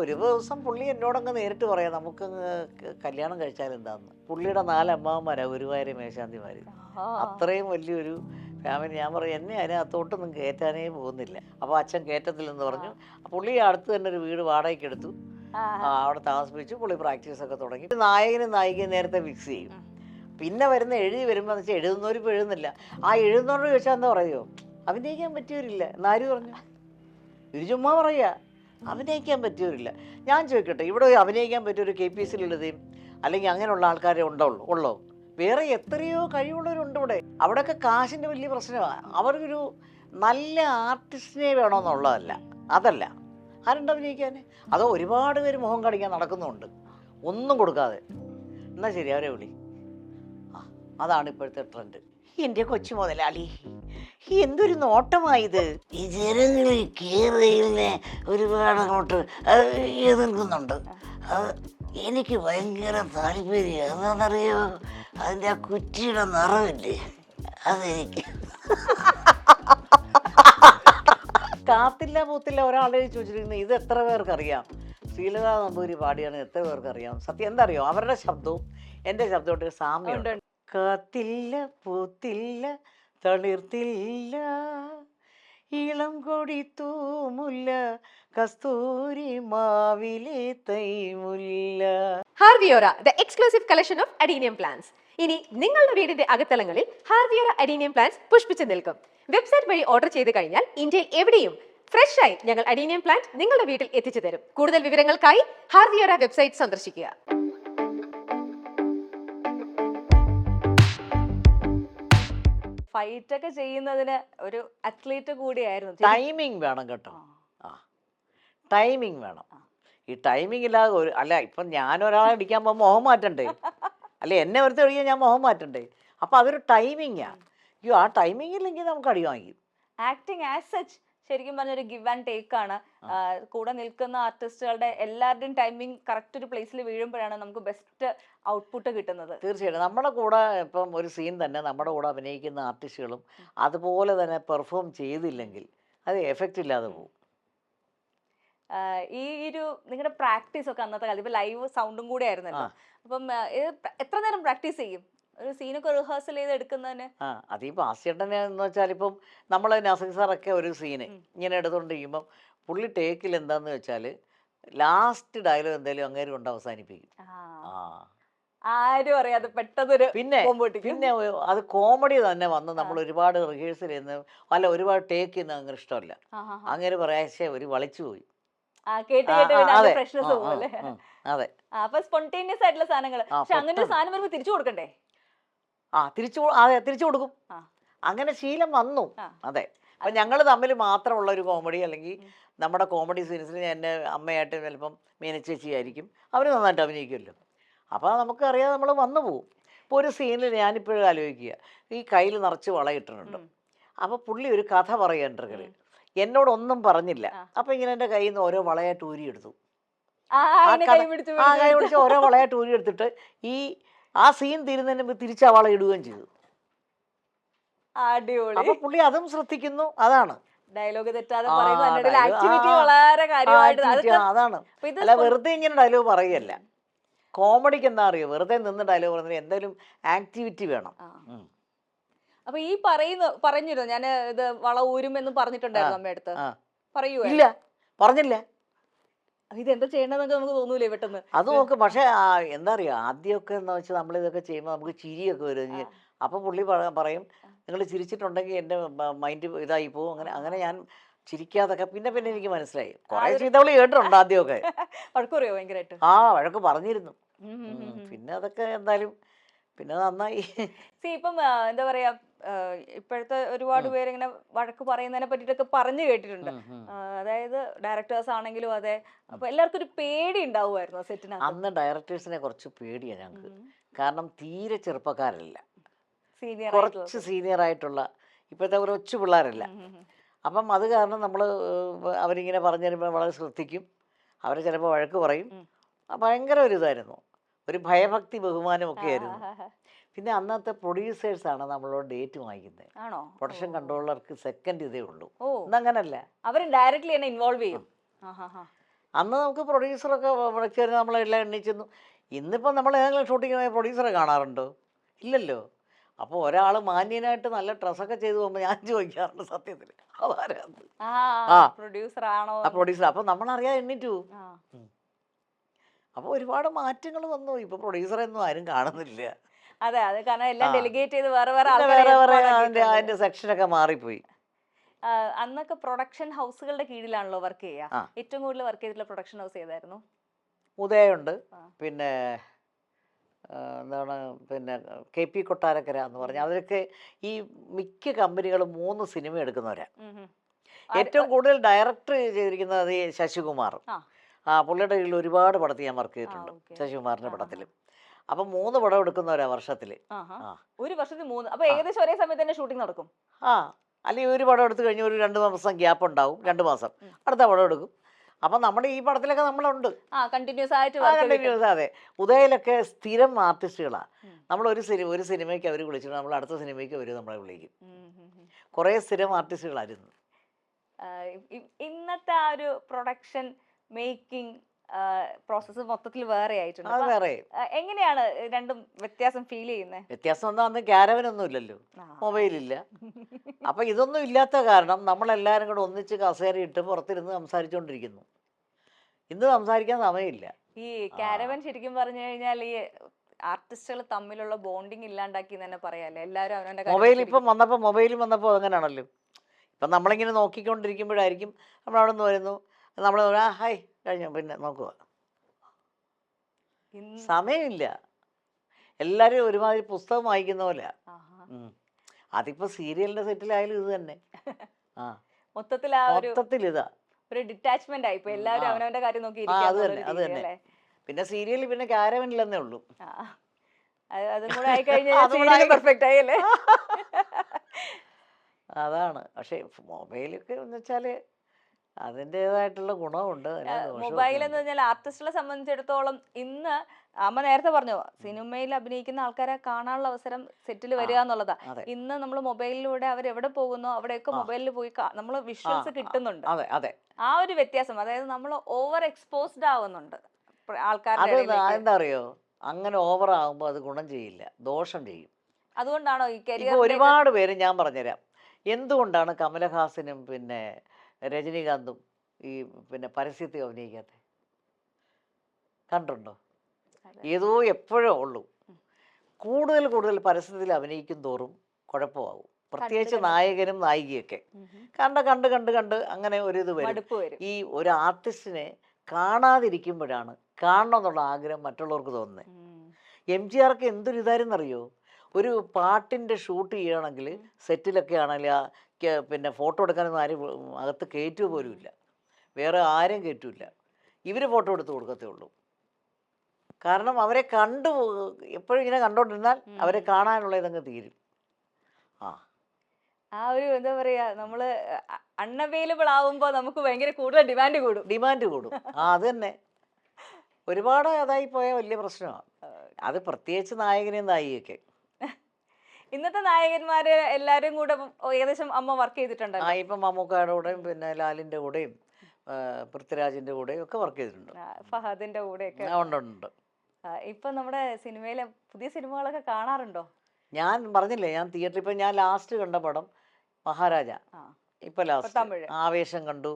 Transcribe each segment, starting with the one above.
ഒരു ദിവസം പുള്ളി എന്നോടങ്ങ് നേരിട്ട് പറയാം നമുക്കങ്ങ് കല്യാണം കഴിച്ചാൽ എന്താന്ന്. പുള്ളിയുടെ 4 അമ്മാവന്മാരാ ഗുരുവായൂർ മേശാന്തിമാർ. അത്രയും വലിയൊരു ഫാമിലി. ഞാൻ പറയും എന്നെ അതിനകത്തോട്ടൊന്നും കയറ്റാനേ പോകുന്നില്ല. അപ്പോൾ അച്ഛൻ കയറ്റത്തില്ലെന്ന് പറഞ്ഞു. പുള്ളി അടുത്ത് തന്നെ ഒരു വീട് വാടകയ്ക്ക് എടുത്തു. അവിടെ താമസിപ്പിച്ചു. പുള്ളി പ്രാക്ടീസൊക്കെ തുടങ്ങി. നായകനും നായികയും നേരത്തെ ഫിക്സ് ചെയ്യും. പിന്നെ വരുന്ന എഴുതി വരുമ്പോൾ എന്ന് വെച്ചാൽ എഴുതുന്നവരിപ്പോൾ എഴുതുന്നില്ല. ആ എഴുതുന്നവരോട് ചോദിച്ചാൽ എന്താ പറയുമോ, അഭിനയിക്കാൻ പറ്റിയവരില്ല എന്നാര് പറഞ്ഞു. ഇത് ചുമ്മാ പറയുക, അഭിനയിക്കാൻ പറ്റിയവരില്ല. ഞാൻ ചോദിക്കട്ടെ, ഇവിടെ അഭിനയിക്കാൻ പറ്റിയൊരു KPSC ലളിതയും അല്ലെങ്കിൽ അങ്ങനെയുള്ള ആൾക്കാരെ ഉള്ളോ? വേറെ എത്രയോ കഴിവുള്ളവരുണ്ട് ഇവിടെ. അവിടെയൊക്കെ കാശിൻ്റെ വലിയ പ്രശ്നമാണ്. അവർക്കൊരു നല്ല ആർട്ടിസ്റ്റിനെ വേണമെന്നുള്ളതല്ല, അതല്ല. ആരുണ്ട് അഭിനയിക്കാൻ? അതോ ഒരുപാട് പേര് മുഖം കാണിക്കാൻ നടക്കുന്നുണ്ട് ഒന്നും കൊടുക്കാതെ. എന്നാൽ ശരി, അവരെ വിളി. അതാണ് ഇപ്പോഴത്തെ ട്രെൻഡ്. എൻ്റെ കൊച്ചു മുതലാളി, എന്തൊരു നോട്ടമായത്. ഈ ജനങ്ങളിൽ കേരളയിലെ ഒരുപാട് അങ്ങോട്ട് എതിർക്കുന്നുണ്ട്. അത് എനിക്ക് ഭയങ്കര താല്പര്യം. എന്താണെന്നറിയോ, അതിൻ്റെ ആ കുറ്റിയുടെ നിറമില്ലേ, അതെനിക്ക്. കാത്തില്ല പൂത്തില്ല ഒരാളെ ചോദിച്ചിരിക്കുന്നത് ഇത് എത്ര പേർക്കറിയാം. ശ്രീലത നമ്പൂരി പാടിയാണ് എത്ര പേർക്കറിയാം. സത്യം എന്താ അറിയോ, അവരുടെ ശബ്ദവും എൻ്റെ ശബ്ദമായിട്ട് സാമ്യമുണ്ട്. കാത്തില്ല പൂത്തില്ല തളിർത്തില്ല ഇളം കൊടി തൂമുല്ല കസ്തൂരി മാവിലെ തൈമുല്ല. Harviora, the exclusive collection of adenium plants. ഇനി നിങ്ങളുടെ വീടിന്റെ അകത്തളങ്ങളിൽ ഹാർവിയോറ അഡീനിയം പ്ലാന്റ്സ് പുഷ്പിച്ചു നിൽക്കും. വെബ്സൈറ്റ് വഴി ഓർഡർ ചെയ്ത് കഴിഞ്ഞാൽ ഇന്ത്യയിൽ എവിടെയും ഫ്രഷ് ആയി ഞങ്ങൾ അഡീനിയം പ്ലാന്റ് നിങ്ങളുടെ വീട്ടിൽ എത്തിച്ചു തരും. കൂടുതൽ വിവരങ്ങൾക്കായി ഹാർവിയോറ വെബ്സൈറ്റ് സന്ദർശിക്കുക. ഫൈറ്റ് ഒക്കെ ചെയ്യുന്നതിന് ഒരു അത്ലീറ്റ് കൂടിയായിരുന്നു. ടൈമിങ് വേണം കേട്ടോ. ടൈമിങ് വേണം. ഈ ടൈമിങ് ഇല്ലാതെ അല്ല, ഇപ്പം ഞാനൊരാളെ അടിക്കാൻ പോകുമ്പോൾ മുഖം മാറ്റണ്ടേ, അല്ലെ എന്നെ ഒരുത്ത് കഴിയാൻ ഞാൻ മുഖം മാറ്റണ്ടേ. അപ്പം അതൊരു ടൈമിങ്ങാണ്. ആ ടൈമിങ് ഇല്ലെങ്കിൽ നമുക്ക് അടി വാങ്ങിക്കും. ആക്ടിങ് ആസ് സച്ച് ശരിക്കും പറഞ്ഞൊരു ഗിവ് ആൻഡ് ടേക്ക് ആണ്. കൂടെ നിൽക്കുന്ന ആർട്ടിസ്റ്റുകളുടെ എല്ലാവരുടെയും ടൈമിങ് കറക്റ്റ് ഒരു പ്ലേസിൽ വീഴുമ്പോഴാണ് നമുക്ക് ബെസ്റ്റ് ഔട്ട്പുട്ട് കിട്ടുന്നത്. തീർച്ചയായിട്ടും നമ്മുടെ കൂടെ ഇപ്പം ഒരു സീൻ തന്നെ നമ്മുടെ കൂടെ അഭിനയിക്കുന്ന ആർട്ടിസ്റ്റുകളും അതുപോലെ തന്നെ പെർഫോം ചെയ്തില്ലെങ്കിൽ അത് എഫക്റ്റ് ഇല്ലാതെ പോകും. ഈ ഒരു നിങ്ങളുടെ പ്രാക്ടീസ് ഒക്കെ അന്നത്തെ കാലത്ത് ഇപ്പൊ ലൈവ് സൗണ്ടും കൂടെ ആയിരുന്നല്ലോ. അപ്പം എത്ര നേരം പ്രാക്ടീസ് ചെയ്യും ഒരു സീനൊക്കെ റിഹേഴ്സൽ ചെയ്ത് എടുക്കുന്നതിന്? അതിപ്പോൾ ആസ്യേട്ടനെ എന്ന് വെച്ചാൽ ഇപ്പം നമ്മൾ നസീർ സാറൊക്കെ ഒരു സീന് ഇങ്ങനെ എടുത്തുകൊണ്ടിരിക്കുമ്പം പുള്ളി ടേക്കിൽ എന്താന്ന് വെച്ചാൽ ലാസ്റ്റ് ഡയലോഗ് എന്തായാലും അങ്ങേര് കൊണ്ട് അവസാനിപ്പിക്കും. ആരും അറിയാതെ പെട്ടെന്നൊരു പിന്നെ അത് കോമഡി തന്നെ വന്ന് നമ്മൾ ഒരുപാട് റിഹേഴ്സൽ ചെയ്യുന്ന അല്ല ഒരുപാട് ടേക്ക് ചെയ്യുന്ന അങ്ങനെ ഇഷ്ടമല്ല. അങ്ങനെ പറയാശേ ഒരു വളിച്ചു പോയി. അതെ, അപ്പൊ സ്പോണ്ടേനിയസ് ആയിട്ടുള്ള സാധനങ്ങൾ. പക്ഷെ അങ്ങനെ ഒരു സാധനം വരുമ്പോ തിരിച്ചു കൊടുക്കണ്ടേ? തിരിച്ചു കൊടുക്കും. അങ്ങനെ ശീലം വന്നു. അതെ, അപ്പം ഞങ്ങൾ തമ്മിൽ മാത്രമുള്ള ഒരു കോമഡി അല്ലെങ്കിൽ നമ്മുടെ കോമഡി സീൻസിൽ എൻ്റെ അമ്മയായിട്ട് ചിലപ്പം മീനച്ചേച്ചി ആയിരിക്കും, അവർ നന്നായിട്ട് അഭിനയിക്കുമല്ലോ. അപ്പോൾ നമുക്കറിയാതെ നമ്മൾ വന്നു പോകും. ഇപ്പോൾ ഒരു സീനിൽ ഞാനിപ്പോഴും ആലോചിക്കുക, ഈ കയ്യിൽ നിറച്ച് വളയിട്ടിട്ടുണ്ട്. അപ്പോൾ പുള്ളി ഒരു കഥ പറയാൻ എന്നോടൊന്നും പറഞ്ഞില്ല. അപ്പം ഇങ്ങനെ എൻ്റെ കയ്യിൽ നിന്ന് ഓരോ വളയായിട്ട് ഊരിയെടുത്തു. കൈ പിടിച്ച് ഓരോ വളയായിട്ട് ഊരിയെടുത്തിട്ട് ആ സീൻ തീരുന്നതിന് മുമ്പ് തിരിച്ച് ആ വള ഇടുകയും ചെയ്തു. അപ്പൊ പുള്ളി അതും ശ്രദ്ധിക്കുന്നു. അതാണ് ഡയലോഗ് തെറ്റാതെ വളരെ അതാണ്. അല്ല വെറുതെ ഇങ്ങനെ ഡയലോഗ് പറയുകയല്ല. കോമഡിക്ക് എന്താ അറിയോ, വെറുതെ നിന്ന് ഡയലോഗ് പറയുന്നത് എന്തായാലും ആക്ടിവിറ്റി വേണം. അപ്പൊ ഈ പറഞ്ഞിരുന്നു ഞാൻ ഇത് വള ഊരുമെന്ന് പറഞ്ഞിട്ടുണ്ടായിരുന്നു അമ്മയടുത്ത്. പറയൂ? ഇല്ല, പറഞ്ഞില്ല. ഇതെന്താ ചെയ്യണമെന്നൊക്കെ നമുക്ക് തോന്നൂലേ പെട്ടെന്ന്? അത് നോക്ക്. പക്ഷെ എന്താ അറിയോ, ആദ്യമൊക്കെ എന്ന് വെച്ചാൽ നമ്മളിതൊക്കെ ചെയ്യുമ്പോൾ നമുക്ക് ചിരിയൊക്കെ വരും. അപ്പോൾ പുള്ളി പറയും നിങ്ങൾ ചിരിച്ചിട്ടുണ്ടെങ്കിൽ എൻ്റെ മൈൻഡ് ഇതായി പോകും. അങ്ങനെ ഞാൻ ചിരിക്കാതൊക്കെ പിന്നെ എനിക്ക് മനസ്സിലായി. കുറേ ചീത്തവിളി കേട്ടിട്ടുണ്ട് ആദ്യമൊക്കെ. വഴക്ക് പറയോ ഭയങ്കരമായിട്ട്? വഴക്ക് പറഞ്ഞിരുന്നു. പിന്നെ അതൊക്കെ എന്തായാലും പിന്നെ നന്നായി. ഇപ്പം എന്താ പറയാ, ഇപ്പോഴത്തെ ഒരുപാട് പേര് ഇങ്ങനെ വഴക്ക് പറയുന്നതിനെ പറ്റിട്ടൊക്കെ പറഞ്ഞു കേട്ടിട്ടുണ്ട്. അതായത് ഡയറക്ടേഴ്സ് ആണെങ്കിലും അതെ. അപ്പൊ എല്ലാവർക്കും ഒരു പേടി ഉണ്ടാവുമായിരുന്നു സെറ്റിന്. അന്ന് ഡയറക്ടേഴ്സിനെ കുറച്ച് പേടിയാണ് ഞങ്ങൾക്ക്. കാരണം തീരെ ചെറുപ്പക്കാരല്ല, കുറച്ച് സീനിയർ ആയിട്ടുള്ള ഇപ്പോഴത്തെ ഒരു ഒച്ചു പിള്ളേരല്ല. അപ്പം അത് കാരണം നമ്മൾ അവരിങ്ങനെ പറഞ്ഞു തരുമ്പോൾ വളരെ ശ്രദ്ധിക്കും. അവരെ ചിലപ്പോൾ വഴക്ക് പറയും. ഭയങ്കര ഒരു ഇതായിരുന്നു, ഒരു ഭയഭക്തി ബഹുമാനമൊക്കെ ആയിരുന്നു. പിന്നെ അന്നത്തെ പ്രൊഡ്യൂസേഴ്സാണ് നമ്മളോട് ഡേറ്റ് വാങ്ങിക്കുന്നത്. പ്രൊഡക്ഷൻ കൺട്രോളർക്ക് സെക്കൻഡ് ഇതേ ഉള്ളൂ. ഇന്നങ്ങനല്ല, അവർ ഡയറക്റ്റ്ലി തന്നെ ഇൻവോൾവ് ചെയ്യും. അന്ന് നമുക്ക് പ്രൊഡ്യൂസറൊക്കെ വിളിച്ചു തരുന്ന നമ്മളെല്ലാം എണ്ണിച്ചെന്നു. ഇന്നിപ്പം നമ്മൾ ഏതെങ്കിലും ഷൂട്ടിങ്ങിന് പോയ പ്രൊഡ്യൂസറെ കാണാറുണ്ടോ? ഇല്ലല്ലോ. അപ്പോൾ ഒരാൾ മാന്യനായിട്ട് നല്ല ഡ്രസ്സൊക്കെ ചെയ്തു പോകുമ്പോൾ ഞാൻ ചോദിക്കാറുണ്ട് സത്യത്തിൽ അതാരാന്ന്. ആ പ്രൊഡ്യൂസർ ആണോ? ആ പ്രൊഡ്യൂസർ. അപ്പോൾ നമ്മളറിയാതെ എണ്ണിറ്റു. ആ. അപ്പോൾ ഒരുപാട് മാറ്റങ്ങൾ വന്നു. ഇപ്പോൾ പ്രൊഡ്യൂസറൊന്നും ആരും കാണുന്നില്ല. അതെ, അത് കാരണം എല്ലാം ആ. ഡെലിഗേറ്റ് ചെയ്ത് വേറെ വേറെ പിന്നെ ആൾക്കാരെ വേറെ ഏർപ്പാടാക്കിയിട്ടുണ്ട്. അതിൻ്റെ സെക്ഷനൊക്കെ മാറിപ്പോയി. അന്നൊക്കെ പ്രൊഡക്ഷൻ ഹൗസുകളുടെ കീഴിലാണല്ലോ വർക്ക് ചെയ്യുക. ആ. ഏറ്റവും കൂടുതൽ വർക്ക് ചെയ്തിട്ടുള്ള പ്രൊഡക്ഷൻ ഹൗസ് ഏതായിരുന്നു? ഉദയമുണ്ട്, ആ. പിന്നെ എന്താണ്, പിന്നെ KP കൊട്ടാരക്കര എന്ന് പറഞ്ഞാൽ അവരൊക്കെ ഈ മിക്ക കമ്പനികളും 3 സിനിമ എടുക്കുന്നവരാണ്. ഉം ഉം. ഏറ്റവും കൂടുതൽ ഡയറക്ടർ ചെയ്തിരിക്കുന്നത് ഈ ശശികുമാർ. ആ. പുള്ളിയുടെ കീഴിൽ ഒരുപാട് പടത്തിൽ ഞാൻ വർക്ക് ചെയ്തിട്ടുണ്ട്, ഓക്കേ. ശശികുമാറിൻ്റെ പടത്തിലും. അപ്പം 3 പടം എടുക്കുന്നവരാ വർഷത്തിൽ. ആഹാ. ആ ഒരു വർഷത്തിൽ 3. അപ്പൊ ഏകദേശം ഒരേ സമയത്ത് തന്നെ ഷൂട്ടിംഗ് നടക്കും. ആ അല്ലെങ്കിൽ ഒരു പടം എടുത്തു കഴിഞ്ഞ് ഒരു 2 മാസം ഗ്യാപ്പ് ഉണ്ടാവും, 2 മാസം അടുത്ത പടം എടുക്കും. അപ്പം നമ്മുടെ ഈ പടത്തിലൊക്കെ നമ്മളുണ്ട്. കണ്ടിന്യൂസ് ആയിട്ട് കണ്ടിന്യൂസ്. അതെ, ഉദയയിലൊക്കെ സ്ഥിരം ആർട്ടിസ്റ്റുകളാണ്. നമ്മൾ ഒരു സിനിമയ്ക്ക് അവർ വിളിച്ചിട്ട് നമ്മൾ അടുത്ത സിനിമയ്ക്ക് അവർ നമ്മളെ വിളിക്കും. കുറേ സ്ഥിരം ആർട്ടിസ്റ്റുകളായിരുന്നു. ഇന്നത്തെ ആ ഒരു പ്രൊഡക്ഷൻ മേക്കിംഗ് പ്രോസസ്സ് മൊത്തത്തിൽ വേറെ ആയിട്ടുണ്ട്. അത് വേറെ എങ്ങനെയാണ് രണ്ടും വ്യത്യാസം ഫീൽ ചെയ്യുന്നത്? വ്യത്യാസം ഒന്നും അന്ന് ക്യാരവനൊന്നും ഇല്ലല്ലോ, മൊബൈലില്ല. അപ്പം ഇതൊന്നും ഇല്ലാത്ത കാരണം നമ്മളെല്ലാവരും കൂടെ ഒന്നിച്ച് കസേരയിട്ട് പുറത്തിരുന്ന് സംസാരിച്ചുകൊണ്ടിരിക്കുന്നു. ഇന്ന് സംസാരിക്കാൻ സമയമില്ല. ഈ ക്യാരവൻ ശരിക്കും പറഞ്ഞു കഴിഞ്ഞാൽ ഈ ആർട്ടിസ്റ്റുകൾ തമ്മിലുള്ള ബോണ്ടിങ് ഇല്ലാണ്ടാക്കി തന്നെ പറയാല്ലേ. എല്ലാവരും അവനവന്റെ മൊബൈൽ ഇപ്പം വന്നപ്പോൾ മൊബൈലും വന്നപ്പോൾ അങ്ങനെയാണല്ലോ. ഇപ്പം നമ്മളിങ്ങനെ നോക്കിക്കൊണ്ടിരിക്കുമ്പോഴായിരിക്കും നമ്മളവിടെ നിന്ന് വരുന്നു, നമ്മൾ ഹായ് കഴിഞ്ഞു, പിന്നെ നോക്കുക. സമയമില്ല. എല്ലാവരും ഒരുമാതിരി പുസ്തകം വായിക്കുന്ന പോലെ. അതിപ്പോൾ സീരിയലിൻ്റെ സെറ്റിലായാലും ഇത് തന്നെ. മൊത്തത്തിൽ ഇതാ ഒരു ഡിറ്റാച്ച്മെന്റ് ആയി. ഇപ്പൊ എല്ലാവരും അവനവന്റെ കാര്യം നോക്കി അത് തന്നെ. പിന്നെ സീരിയൽ പിന്നെ ക്യാരവനില്ലെന്നേ ഉള്ളൂ. അതും കൂടെ ആയി കഴിഞ്ഞാൽ പെർഫെക്റ്റ് ആയല്ലേ. അതാണ്. പക്ഷെ മൊബൈലൊക്കെ എന്ന് വെച്ചാൽ അതിൻ്റെതായിട്ടുള്ള ഗുണമുണ്ട്. മൊബൈൽ എന്ന് പറഞ്ഞാൽ ആർട്ടിസ്റ്റുകളെ സംബന്ധിച്ചിടത്തോളം ഇന്ന് അമ്മ നേരത്തെ പറഞ്ഞു സിനിമയിൽ അഭിനയിക്കുന്ന ആൾക്കാരെ കാണാനുള്ള അവസരം സെറ്റിൽ വരിക എന്നുള്ളതാ. ഇന്ന് നമ്മൾ മൊബൈലിലൂടെ അവർ എവിടെ പോകുന്നോ അവിടെയൊക്കെ മൊബൈലിൽ പോയി നമ്മൾ വിഷ്വൽസ് കിട്ടുന്നുണ്ട്. ആ ഒരു വ്യത്യാസം, അതായത് നമ്മൾ ഓവർ എക്സ്പോസ്ഡ് ആവുന്നുണ്ട് ആൾക്കാരുടെ. എന്താ അറിയോ, അങ്ങനെ ഓവർ ആകുമ്പോൾ അത് ഗുണം ചെയ്യില്ല, ദോഷം ചെയ്യും. അതുകൊണ്ടാണോ ഈ കരിയർ ഒരുപാട് പേര് ഞാൻ പറഞ്ഞുതരാം എന്തുകൊണ്ടാണ് കമലഹാസനും പിന്നെ രജനീകാന്തും ഈ പിന്നെ പരസ്യത്തിൽ അഭിനയിക്കാത്ത കണ്ടുണ്ടോ? ഏതോ എപ്പോഴോ ഉള്ളൂ. കൂടുതൽ പരസ്യത്തിൽ അഭിനയിക്കും തോറും കുഴപ്പമാകും, പ്രത്യേകിച്ച് നായകനും നായികയൊക്കെ. കണ്ട് അങ്ങനെ ഒരു ഇത് വരും. ഈ ഒരു ആർട്ടിസ്റ്റിനെ കാണാതിരിക്കുമ്പോഴാണ് കാണണം എന്നുള്ള ആഗ്രഹം മറ്റുള്ളവർക്ക് തോന്നുന്നത്. MGRക്ക് എന്തൊരു ഇതായിരുന്നറിയോ, ഒരു പാട്ടിൻ്റെ ഷൂട്ട് ചെയ്യണമെങ്കിൽ സെറ്റിലൊക്കെ ആണെങ്കിൽ പിന്നെ ഫോട്ടോ എടുക്കാനൊന്നും ആരും അകത്ത് കയറ്റുക പോലും ഇല്ല, വേറെ ആരും കയറ്റില്ല. ഇവർ ഫോട്ടോ എടുത്ത് കൊടുക്കത്തേ ഉള്ളൂ. കാരണം അവരെ എപ്പോഴും ഇങ്ങനെ കണ്ടോണ്ടിരുന്നാൽ അവരെ കാണാനുള്ള ഇതങ്ങ് തീരും. ആ ഒരു എന്താ പറയാ, നമ്മള് അൺഅവൈലബിൾ ആവുമ്പോ നമുക്ക് ഭയങ്കര കൂടുതൽ ഡിമാൻഡ് കൂടും. അത് തന്നെ. ഒരുപാട് അതായി പോയ വലിയ പ്രശ്നമാണ് അത്, പ്രത്യേകിച്ച് നായകനെയും നായികയൊക്കെ. ഇന്നത്തെ നായകന്മാര് എല്ലാരും കൂടെ ഏകദേശം അമ്മ വർക്ക് ചെയ്തിട്ടുണ്ട്. ഇപ്പം മമ്മൂക്കയുടെ കൂടെയും പിന്നെ ലാലിന്റെ കൂടെയും പൃഥ്വിരാജിന്റെ കൂടെയും ഒക്കെ വർക്ക് ചെയ്തിട്ടുണ്ട്. ഫഹദിന്റെ കൂടെയൊക്കെ ഉണ്ട്. ഇപ്പൊ നമ്മുടെ സിനിമയിലെ പുതിയ സിനിമകളൊക്കെ കാണാറുണ്ടോ? ഞാൻ പറഞ്ഞില്ലേ, ഞാൻ തിയേറ്ററിൽ ഇപ്പൊ ഞാൻ ലാസ്റ്റ് കണ്ട പടം മഹാരാജ. ഇപ്പൊ ലാസ്റ്റ് ആവേശം കണ്ടു,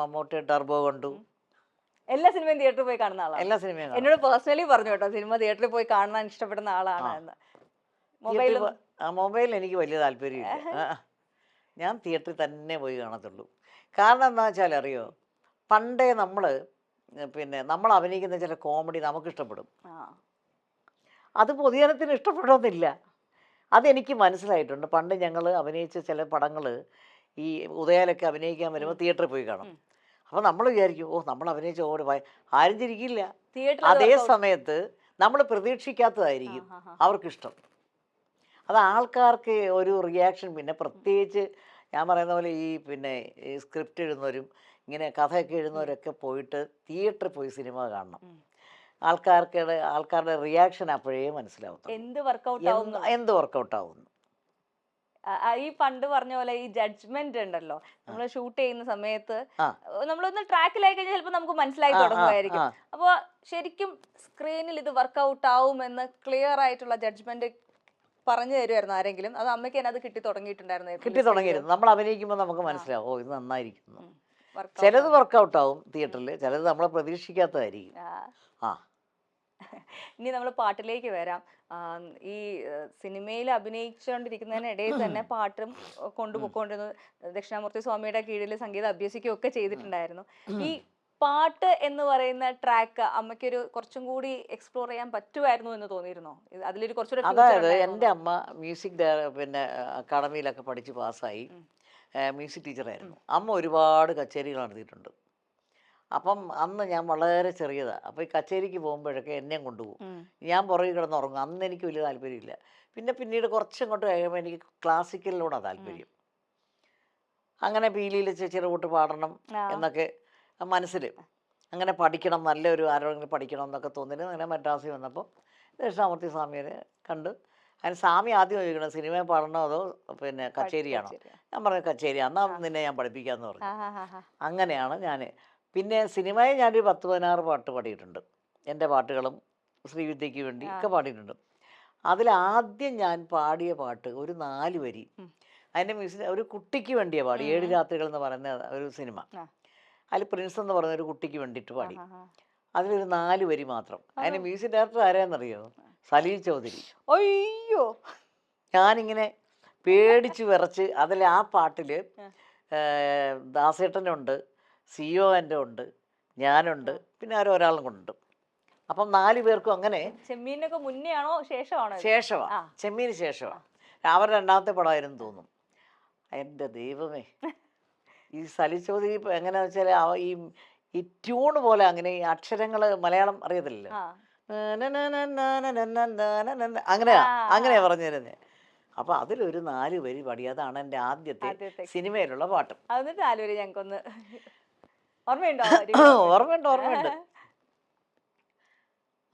മമ്മൂട്ടി ടർബോ കണ്ടു. എല്ലാ സിനിമയും തിയേറ്ററിൽ പോയി കാണുന്ന ആളാണ്. എല്ലാ സിനിമയും എന്നോട് പേഴ്സണലി പറഞ്ഞു കേട്ടോ, സിനിമ തിയേറ്ററിൽ പോയി കാണാൻ ഇഷ്ടപ്പെടുന്ന ആളാണ് എന്ന്. മൊബൈൽ എനിക്ക് വലിയ താല്പര്യമില്ല. ഞാൻ തിയേറ്ററിൽ തന്നെ പോയി കാണത്തുള്ളൂ. കാരണം എന്താ വെച്ചാൽ അറിയോ, പണ്ടേ നമ്മൾ അഭിനയിക്കുന്ന ചില കോമഡി നമുക്ക് ഇഷ്ടപ്പെടും, അത് പൊതുജനത്തിന് ഇഷ്ടപ്പെടുന്നില്ല. അതെനിക്ക് മനസ്സിലായിട്ടുണ്ട്. പണ്ട് ഞങ്ങൾ അഭിനയിച്ച ചില പടങ്ങൾ ഈ ഉദയാലൊക്കെ അഭിനയിക്കാൻ വരുമ്പോൾ തിയേറ്ററിൽ പോയി കാണും. അപ്പോൾ നമ്മൾ വിചാരിക്കും, നമ്മൾ അഭിനയിച്ച ആരും ചിരിക്കില്ല. അതേ സമയത്ത് നമ്മൾ പ്രതീക്ഷിക്കാത്തതായിരിക്കും അവർക്കിഷ്ടം. അത് ആൾക്കാർക്ക് ഒരു റിയാക്ഷൻ. പിന്നെ പ്രത്യേകിച്ച് ഞാൻ പറയുന്ന പോലെ ഈ പിന്നെ ഈ സ്ക്രിപ്റ്റ് എഴുതുന്നവരും ഇങ്ങനെ കഥയൊക്കെ എഴുതുന്നവരൊക്കെ പോയിട്ട് തിയേറ്ററിൽ പോയി സിനിമ കാണണം. ആൾക്കാരുടെ റിയാക്ഷൻ അപ്പോഴേ മനസ്സിലാവും എന്ത് വർക്കൗട്ട് ആവുന്നു. ഈ പണ്ട് പറഞ്ഞ പോലെ ഈ ജഡ്ജ്മെന്റ് ഉണ്ടല്ലോ, നമ്മൾ ഷൂട്ട് ചെയ്യുന്ന സമയത്ത് ആ. നമ്മളൊന്ന് ട്രാക്കിലായി കഴിഞ്ഞാൽ ചിലപ്പോൾ നമുക്ക് മനസ്സിലായി തുടങ്ങുമായിരിക്കും. അപ്പോൾ ശരിക്കും സ്ക്രീനിൽ ഇത് വർക്ക്ഔട്ട് ആവുമെന്ന് ക്ലിയർ ആയിട്ടുള്ള ജഡ്ജ്മെന്റ് പറഞ്ഞു തരുമായിരുന്നു ആരെങ്കിലും? അത് അമ്മയ്ക്ക് തന്നെ അത് കിട്ടി തുടങ്ങിയിട്ടുണ്ടായിരുന്നു? കിട്ടി തുടങ്ങിയിരുന്നു. നമ്മൾ അഭിനയിക്കുമ്പോൾ നമുക്ക് മനസ്സിലാവും, ഓ ഇത് നന്നായിരിക്കുന്നു. ചിലത് വർക്കൗട്ട് ആവും തിയേറ്ററിൽ, ചിലത് നമ്മളെ പ്രതീക്ഷിക്കാത്തതായിരിക്കും. ആ ഇനി നമ്മൾ പാട്ടിലേക്ക് വരാം. ഈ സിനിമയിൽ അഭിനയിച്ചുകൊണ്ടിരിക്കുന്നതിനിടയിൽ തന്നെ പാട്ടും കൊണ്ടുപോയിക്കൊണ്ടിരുന്നു. ദക്ഷിണാമൂർത്തി സ്വാമിയുടെ കീഴിൽ സംഗീതം അഭ്യസിക്കുകയും ഒക്കെ ചെയ്തിട്ടുണ്ടായിരുന്നു. ഈ പാട്ട് എന്ന് പറയുന്ന ട്രാക്ക് അമ്മയ്ക്കൊരു കുറച്ചും കൂടി എക്സ്പ്ലോർ ചെയ്യാൻ പറ്റുമായിരുന്നു എന്ന് തോന്നിയിരുന്നോ? അതിലൊരു കുറച്ചുകൂടി അതായത് എൻ്റെ അമ്മ മ്യൂസിക് പിന്നെ അക്കാഡമിയിലൊക്കെ പഠിച്ച് പാസ്സായി മ്യൂസിക് ടീച്ചറായിരുന്നു. അമ്മ ഒരുപാട് കച്ചേരികൾ നടത്തിയിട്ടുണ്ട്. അപ്പം അന്ന് ഞാൻ വളരെ ചെറിയതാണ്. അപ്പോൾ ഈ കച്ചേരിക്ക് പോകുമ്പോഴൊക്കെ എന്നെയും കൊണ്ടുപോകും. ഞാൻ പുറകിൽ കിടന്നുറങ്ങും. അന്ന് എനിക്ക് വലിയ താല്പര്യമില്ല. പിന്നീട് കുറച്ചങ്ങോട്ട് കഴിയുമ്പോൾ എനിക്ക് ക്ലാസിക്കലിനോടാണ് താല്പര്യം. അങ്ങനെ പീലിയിൽ ചെറുകൂട്ട് പാടണം എന്നൊക്കെ മനസ്സിൽ അങ്ങനെ പഠിക്കണം, നല്ലൊരു ആരോടെങ്കിലും പഠിക്കണം എന്നൊക്കെ തോന്നിയിട്ട് അങ്ങനെ മദ്രാസിൽ വന്നപ്പോൾ ദക്ഷിണാമൂർത്തി സ്വാമിയെ കണ്ട്. അതിന് സ്വാമി ആദ്യം ചോദിക്കണം സിനിമ പാടണോ അതോ പിന്നെ കച്ചേരിയാണോ? ഞാൻ പറഞ്ഞു കച്ചേരി, എന്നാൽ നിന്നെ ഞാൻ പഠിപ്പിക്കാമെന്ന് പറഞ്ഞു. അങ്ങനെയാണ് ഞാൻ പിന്നെ സിനിമയിൽ ഞാനൊരു 10-16 പാട്ട് പാടിയിട്ടുണ്ട്. എൻ്റെ പാട്ടുകളും ശ്രീവിദ്യയ്ക്ക് വേണ്ടി ഒക്കെ പാടിയിട്ടുണ്ട്. അതിലാദ്യം ഞാൻ പാടിയ പാട്ട് ഒരു 4 വരി, അതിൻ്റെ മ്യൂസിക് ഒരു കുട്ടിക്ക് വേണ്ടിയാണ് പാടി. 7 രാത്രികൾ എന്ന് പറയുന്ന ഒരു സിനിമ. അതിൽ പ്രിൻസ് എന്ന് പറയുന്ന ഒരു കുട്ടിക്ക് വേണ്ടിയിട്ട് പാടി. അതിലൊരു 4 വരി മാത്രം. അതിൻ്റെ മ്യൂസിക് ഡയറക്ടർ ആരാന്നറിയോ? സലീൽ ചൗധരി. അയ്യോ, ഞാനിങ്ങനെ പേടിച്ച് വിറച്ച് അതിൽ ആ പാട്ടിൽ ദാസേട്ടനുണ്ട്, സിഒ എൻ്റെ ഉണ്ട്, ഞാനുണ്ട്, പിന്നെ ഒരാളും കൊണ്ടുണ്ട്. അപ്പം 4 പേർക്കും അങ്ങനെ. ചെമ്മീനൊക്കെ മുന്നേ ആണോ ശേഷമാണോ? ശേഷമാണ്, ചെമ്മീന് ശേഷമാണ്. അവരുടെ രണ്ടാമത്തെ പടമായിരുന്നു തോന്നും. എൻ്റെ ദൈവമേ, ഈ സലീൽ ചൗധരി എങ്ങനെയാ വെച്ചാൽ ഈ ട്യൂണ് പോലെ അങ്ങനെ ഈ അക്ഷരങ്ങൾ മലയാളം അറിയത്തില്ലല്ലോ, അങ്ങനെയാ പറഞ്ഞു തരുന്നത്. അപ്പൊ അതിലൊരു 4 വരി പാടി. അതാണ് എൻ്റെ ആദ്യത്തെ സിനിമയിലുള്ള പാട്ട്. അതൊന്ന് 4 വരി ഞങ്ങൾക്കൊന്ന് ഓർമ്മയുണ്ടോ? ഓർമ്മയുണ്ട്.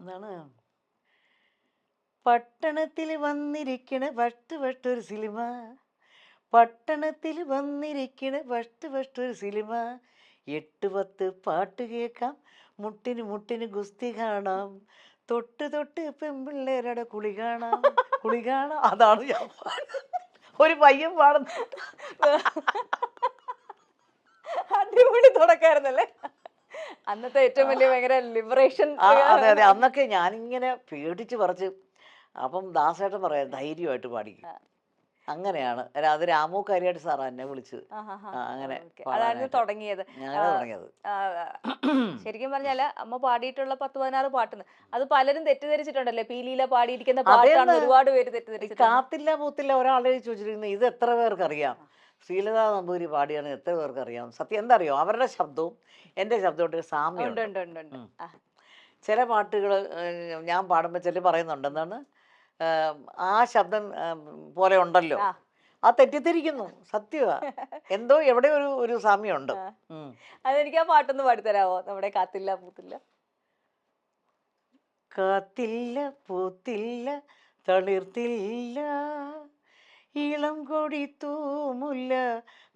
എന്താണ്? പട്ടണത്തിൽ വന്നിരിക്കണ വട്ടൊരു സിനിമ, പട്ടണത്തിൽ വന്നിരിക്കണ വട്ടൊരു സിനിമ, 8-10 പാട്ട് കേൾക്കാം, മുട്ടിന് ഗുസ്തി കാണാം, തൊട്ട് പെൺപിള്ളേരുടെ കുളി കാണാം. അതാണ് ഞാൻ ഒരു പയ്യൻ പാടുന്നത്. അടിപൊളി തുടക്കായിരുന്നല്ലേ അന്നത്തെ ഏറ്റവും വലിയ ഭയങ്കര ലിബറേഷൻ. അതെ, അന്നൊക്കെ ഞാനിങ്ങനെ പേടിച്ച് പറിച്ച്. അപ്പം ദാസേട്ടൻ പറയാം ധൈര്യമായിട്ട് പാടിക്കും. അങ്ങനെയാണ് അത് രാമു കരിയാട്ട് സാറാ എന്നെ വിളിച്ചത്. അങ്ങനെ അതായിരുന്നു തുടങ്ങിയത്. ശരിക്കും പറഞ്ഞാല് അമ്മ പാടിയിട്ടുള്ള 10-16 പാട്ടുണ്ട്. അത് പലരും തെറ്റിദ്ധരിച്ചിട്ടുണ്ടല്ലേ, പീലിയില പാടിയിരിക്കുന്ന പാട്ടാണ് ഒരുപാട് പേര് തെറ്റിദ്ധരിച്ചു. കാത്തില്ല പൂത്തില്ല ഒരാളെ ചോദിച്ചിരിക്കുന്നത് ഇത് എത്ര പേർക്ക് അറിയാം? ശ്രീലത നമ്പൂരി പാടിയാണ് എത്ര പേർക്ക് അറിയാം? സത്യം എന്താ അറിയോ, അവരുടെ ശബ്ദവും എൻ്റെ ശബ്ദവും സാമ്യമുണ്ട്. ചില പാട്ടുകൾ ഞാൻ പാടുമ്പോൾ ചില പറയുന്നുണ്ട് എന്താണ് ആ ശബ്ദം പോലെ ഉണ്ടല്ലോ, ആ തെറ്റിദ്ധരിക്കുന്നു. സത്യമാ, എന്തോ എവിടെ ഒരു സാമ്യമുണ്ട്. അതെനിക്ക് ആ പാട്ടൊന്ന് പാടിത്തരാവോ? നമ്മുടെ കാത്തില്ല പൂത്തില്ല. കാത്തില്ല പൂത്തില്ല തളിർത്തില്ല, ഇളം കൊടി തൂമുല്ല,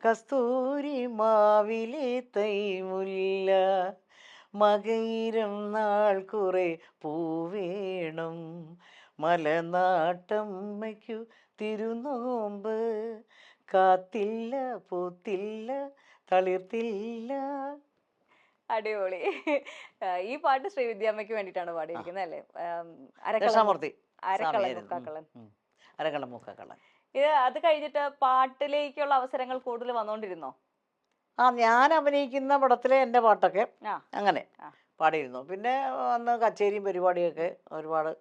കസ്തൂരി മാവിലെ തൈമുല്ല, മകയിരം നാൾ കുറെ പൂവേണം, മലനാട്ടമ്മയ്ക്കു തിരുനോമ്പ്, കാത്തില്ല പൂത്തില്ല തളിർത്തില്ല. അടിപൊളി. ഈ പാട്ട് ശ്രീവിദ്യാമ്മയ്ക്ക് വേണ്ടിയിട്ടാണ് പാടിയിരിക്കുന്നത് അല്ലേ? ദക്ഷിണാമൂർത്തി അരക്കള്ളം മുക്കക്കള്ളൻ. ഇത് അത് കഴിഞ്ഞിട്ട് പാട്ടിലേക്കുള്ള അവസരങ്ങൾ കൂടുതൽ വന്നോണ്ടിരുന്നോ? ഞാൻ അഭിനയിക്കുന്ന പടത്തിലെ എൻ്റെ പാട്ടൊക്കെ അങ്ങനെ പാടിയിരുന്നു. പിന്നെ അന്ന് കച്ചേരിയും പരിപാടിയൊക്കെ ഒരുപാട്.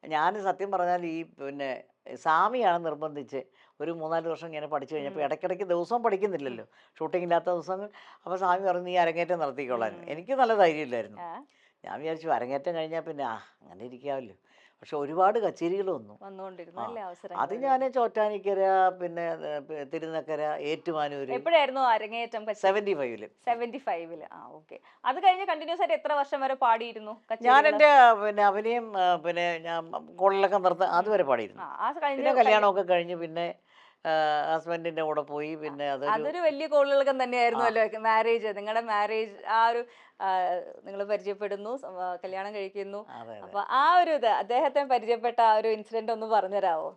ഞാൻ സത്യം പറഞ്ഞാൽ ഈ പിന്നെ സ്വാമിയാണ് നിർബന്ധിച്ച് ഒരു 3-4 വർഷം ഇങ്ങനെ പഠിച്ചു കഴിഞ്ഞപ്പോൾ ഇടയ്ക്കിടയ്ക്ക് ദിവസവും പഠിക്കുന്നില്ലല്ലോ, ഷൂട്ടിംഗ് ഇല്ലാത്ത ദിവസങ്ങൾ. അപ്പോൾ സ്വാമി പറഞ്ഞു നീ അരങ്ങേറ്റം നടത്തിക്കോളാൻ. എനിക്ക് നല്ല ധൈര്യമില്ലായിരുന്നു. ഞാൻ വിചാരിച്ചു അരങ്ങേറ്റം കഴിഞ്ഞാൽ പിന്നെ അങ്ങനെ ഇരിക്കാമല്ലോ. പക്ഷെ ഒരുപാട് കച്ചേരികൾ വന്നുകൊണ്ടിരുന്നു. അത് ഞാൻ ചോറ്റാനിക്കര, പിന്നെ തിരുനക്കര, ഏറ്റുമാനൂര്. എപ്പോഴായിരുന്നു അരങ്ങേറ്റം? 75-ല്. 75-ല്. ഓക്കെ. അത് കഴിഞ്ഞ് കണ്ടിന്യൂസ് ആയിട്ട് എത്ര വർഷം വരെ പാടിയിരുന്നു? ഞാൻ എൻ്റെ പിന്നെ അഭിനയം പിന്നെ ഞാൻ കോളിലൊക്കെ നിർത്താൻ അതുവരെ പാടിയിരുന്നു. പിന്നെ കല്യാണമൊക്കെ കഴിഞ്ഞ് പിന്നെ ഹസ്ബൻഡിൻ്റെ കൂടെ പോയി. പിന്നെ അതൊരു വലിയ കോളിളക്കം തന്നെയായിരുന്നല്ലോ മാരേജ്. നിങ്ങളുടെ മാരേജ് ആ ഒരു നിങ്ങൾ പരിചയപ്പെടുന്നു, കല്യാണം കഴിക്കുന്നു. അതെ. അപ്പൊ ആ ഒരു ഇത് അദ്ദേഹത്തെ പരിചയപ്പെട്ട ആ ഒരു ഇൻസിഡന്റ് ഒന്ന് പറഞ്ഞുതരാവോ?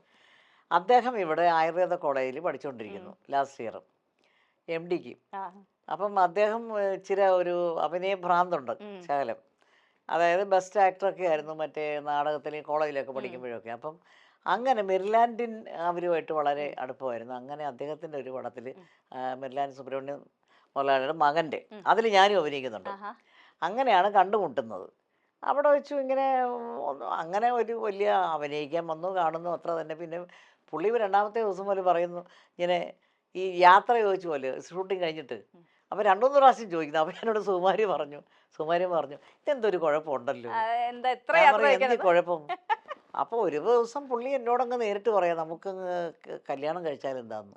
അദ്ദേഹം ഇവിടെ ആയുർവേദ കോളേജിൽ പഠിച്ചുകൊണ്ടിരിക്കുന്നു, ലാസ്റ്റ് ഇയർ MDക്ക്. അപ്പം അദ്ദേഹം ഇച്ചിരി ഒരു അഭിനയ ഭ്രാന്തുണ്ട് ശകലം. അതായത് ബെസ്റ്റ് ആക്ടറൊക്കെ ആയിരുന്നു മറ്റേ നാടകത്തിൽ കോളേജിലൊക്കെ പഠിക്കുമ്പോഴൊക്കെ. അപ്പം അങ്ങനെ മെരിലാൻഡിൻ അവരുമായിട്ട് വളരെ അടുപ്പമായിരുന്നു. അങ്ങനെ അദ്ദേഹത്തിൻ്റെ ഒരു പടത്തിൽ മെരിലാൻഡ് സുബ്രഹ്മണ്യം മുതലാളിയുടെ മകൻ്റെ അതിൽ ഞാനും അഭിനയിക്കുന്നുണ്ട്. അങ്ങനെയാണ് കണ്ടുമുട്ടുന്നത്. അവിടെ വെച്ചു ഇങ്ങനെ അങ്ങനെ ഒരു വലിയ അഭിനയിക്കാൻ വന്നു, കാണുന്നു, അത്ര തന്നെ. പിന്നെ പുള്ളി രണ്ടാമത്തെ ദിവസം പോലെ പറയുന്നു ഇങ്ങനെ ഈ യാത്ര ചോദിച്ചു പോലെ ഷൂട്ടിങ് കഴിഞ്ഞിട്ട്. അപ്പോൾ 2-3 പ്രാവശ്യം ചോദിക്കുന്നു. അപ്പോൾ എന്നോട് സുകുമാരി പറഞ്ഞു ഇതെന്തൊരു കുഴപ്പമുണ്ടല്ലോ, എന്ത് കുഴപ്പം. അപ്പോൾ ഒരു ദിവസം പുള്ളി എന്നോടങ്ങ് നേരിട്ട് പറയാം നമുക്കങ്ങ് കല്യാണം കഴിച്ചാൽ എന്താന്ന്.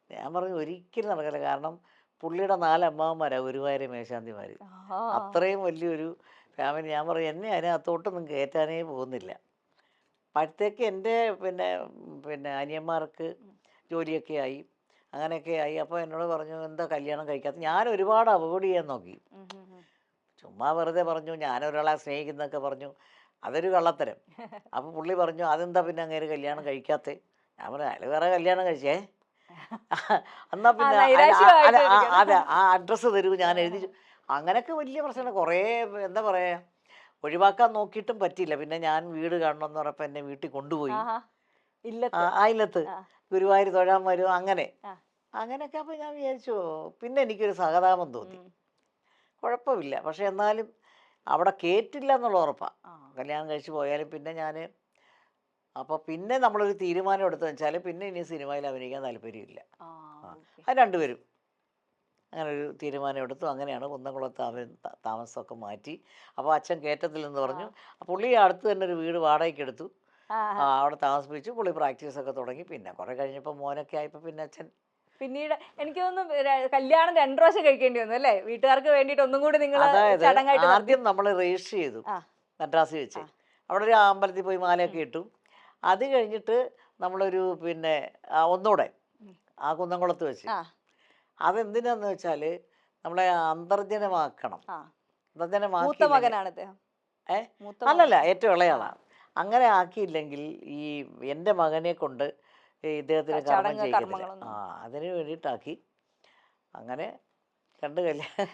ഞാൻ പറഞ്ഞു ഒരിക്കലും നടക്കില്ല. കാരണം പുള്ളിയുടെ 4 അമ്മാവന്മാരാണ് ഗുരുവായൂർ മേശാന്തിമാർ. അത്രയും വലിയൊരു ഫാമിലി. ഞാൻ പറയും എന്നെ അതിനകത്തോട്ടൊന്നും കയറ്റാനേ പോകുന്നില്ല. അപ്പോഴത്തേക്ക് എൻ്റെ പിന്നെ അനിയന്മാർക്ക് ജോലിയൊക്കെ ആയി, അങ്ങനെയൊക്കെ ആയി. അപ്പോൾ എന്നോട് പറഞ്ഞു എന്താ കല്യാണം കഴിക്കാത്ത. ഞാൻ ഒരുപാട് അവോയ്ഡ് ചെയ്യാൻ നോക്കി, ചുമ്മാ വെറുതെ പറഞ്ഞു ഞാനൊരാളെ സ്നേഹിക്കുന്നൊക്കെ പറഞ്ഞു. അതൊരു കള്ളത്തരം. അപ്പോൾ പുള്ളി പറഞ്ഞു അതെന്താ പിന്നെ അങ്ങേര് കല്യാണം കഴിക്കാത്തേ. ഞാൻ പറഞ്ഞു അയാൾ വേറെ കല്യാണം കഴിച്ചേ, എന്നാൽ പിന്നെ അതെ ആ അഡ്രസ്സ് തരൂ ഞാൻ എഴുതി. അങ്ങനെയൊക്കെ വലിയ പ്രശ്നമാണ്. കുറേ എന്താ പറയുക ഒഴിവാക്കാൻ നോക്കിയിട്ടും പറ്റിയില്ല. പിന്നെ ഞാൻ വീട് കാണണമെന്ന് പറഞ്ഞപ്പോൾ എന്നെ വീട്ടിൽ കൊണ്ടുപോയി. ഇല്ലത്ത് ഗുരുവായൂർ തൊഴാൻ വരും. അങ്ങനെയൊക്കെ. അപ്പോൾ ഞാൻ വിചാരിച്ചു പിന്നെ എനിക്കൊരു സഹതാപം തോന്നി. കുഴപ്പമില്ല, പക്ഷെ എന്നാലും അവിടെ കേറ്റില്ല എന്നുള്ള ഉറപ്പാണ്. കല്യാണം കഴിച്ച് പോയാലും പിന്നെ ഞാൻ അപ്പോൾ പിന്നെ നമ്മളൊരു തീരുമാനം എടുത്തെന്ന് വെച്ചാൽ പിന്നെ ഇനി സിനിമയിൽ അഭിനയിക്കാൻ താല്പര്യമില്ല. അത് രണ്ടുപേരും അങ്ങനെ ഒരു തീരുമാനം എടുത്തു. അങ്ങനെയാണ് കുന്നംകുളത്ത് താമസമൊക്കെ മാറ്റി. അപ്പോൾ അച്ഛൻ കയറ്റത്തിൽ എന്ന് പറഞ്ഞു. പുള്ളി അടുത്ത് തന്നെ ഒരു വീട് വാടകയ്ക്ക് എടുത്തു, അവിടെ താമസിപ്പിച്ചു. പുള്ളി പ്രാക്ടീസൊക്കെ തുടങ്ങി. പിന്നെ കുറേ കഴിഞ്ഞപ്പോൾ മോനൊക്കെ ആയപ്പോൾ പിന്നെ അച്ഛൻ പിന്നീട് എനിക്ക് തോന്നുന്നു കല്യാണം 2 പ്രാവശ്യം കഴിക്കേണ്ടി വന്നു അല്ലേ, വീട്ടുകാർക്ക് വേണ്ടിയിട്ട് ഒന്നും കൂടി നിങ്ങൾ. അതായത് ആദ്യം നമ്മൾ രജിസ്റ്റർ ചെയ്തു മദ്രാസിൽ വെച്ച്. അവിടെ ഒരു അമ്പലത്തിൽ പോയി മാലയൊക്കെ ഇട്ടു. അത് കഴിഞ്ഞിട്ട് നമ്മളൊരു പിന്നെ ഒന്നുകൂടെ ആ കുന്നംകുളത്ത് വെച്ച്. അതെന്തിനാന്ന് വെച്ചാൽ നമ്മളെ അന്തർജനമാക്കണം. അല്ലല്ല, ഏറ്റവും ഇളയാളാണ്. അങ്ങനെ ആക്കിയില്ലെങ്കിൽ ഈ എൻ്റെ മകനെ കൊണ്ട് ഇദ്ദേഹത്തിന് കർമ്മം ചെയ്യിക്കത്തില്ല. അതിന് വേണ്ടിയിട്ടാക്കി. അങ്ങനെ 2 കല്യാണം.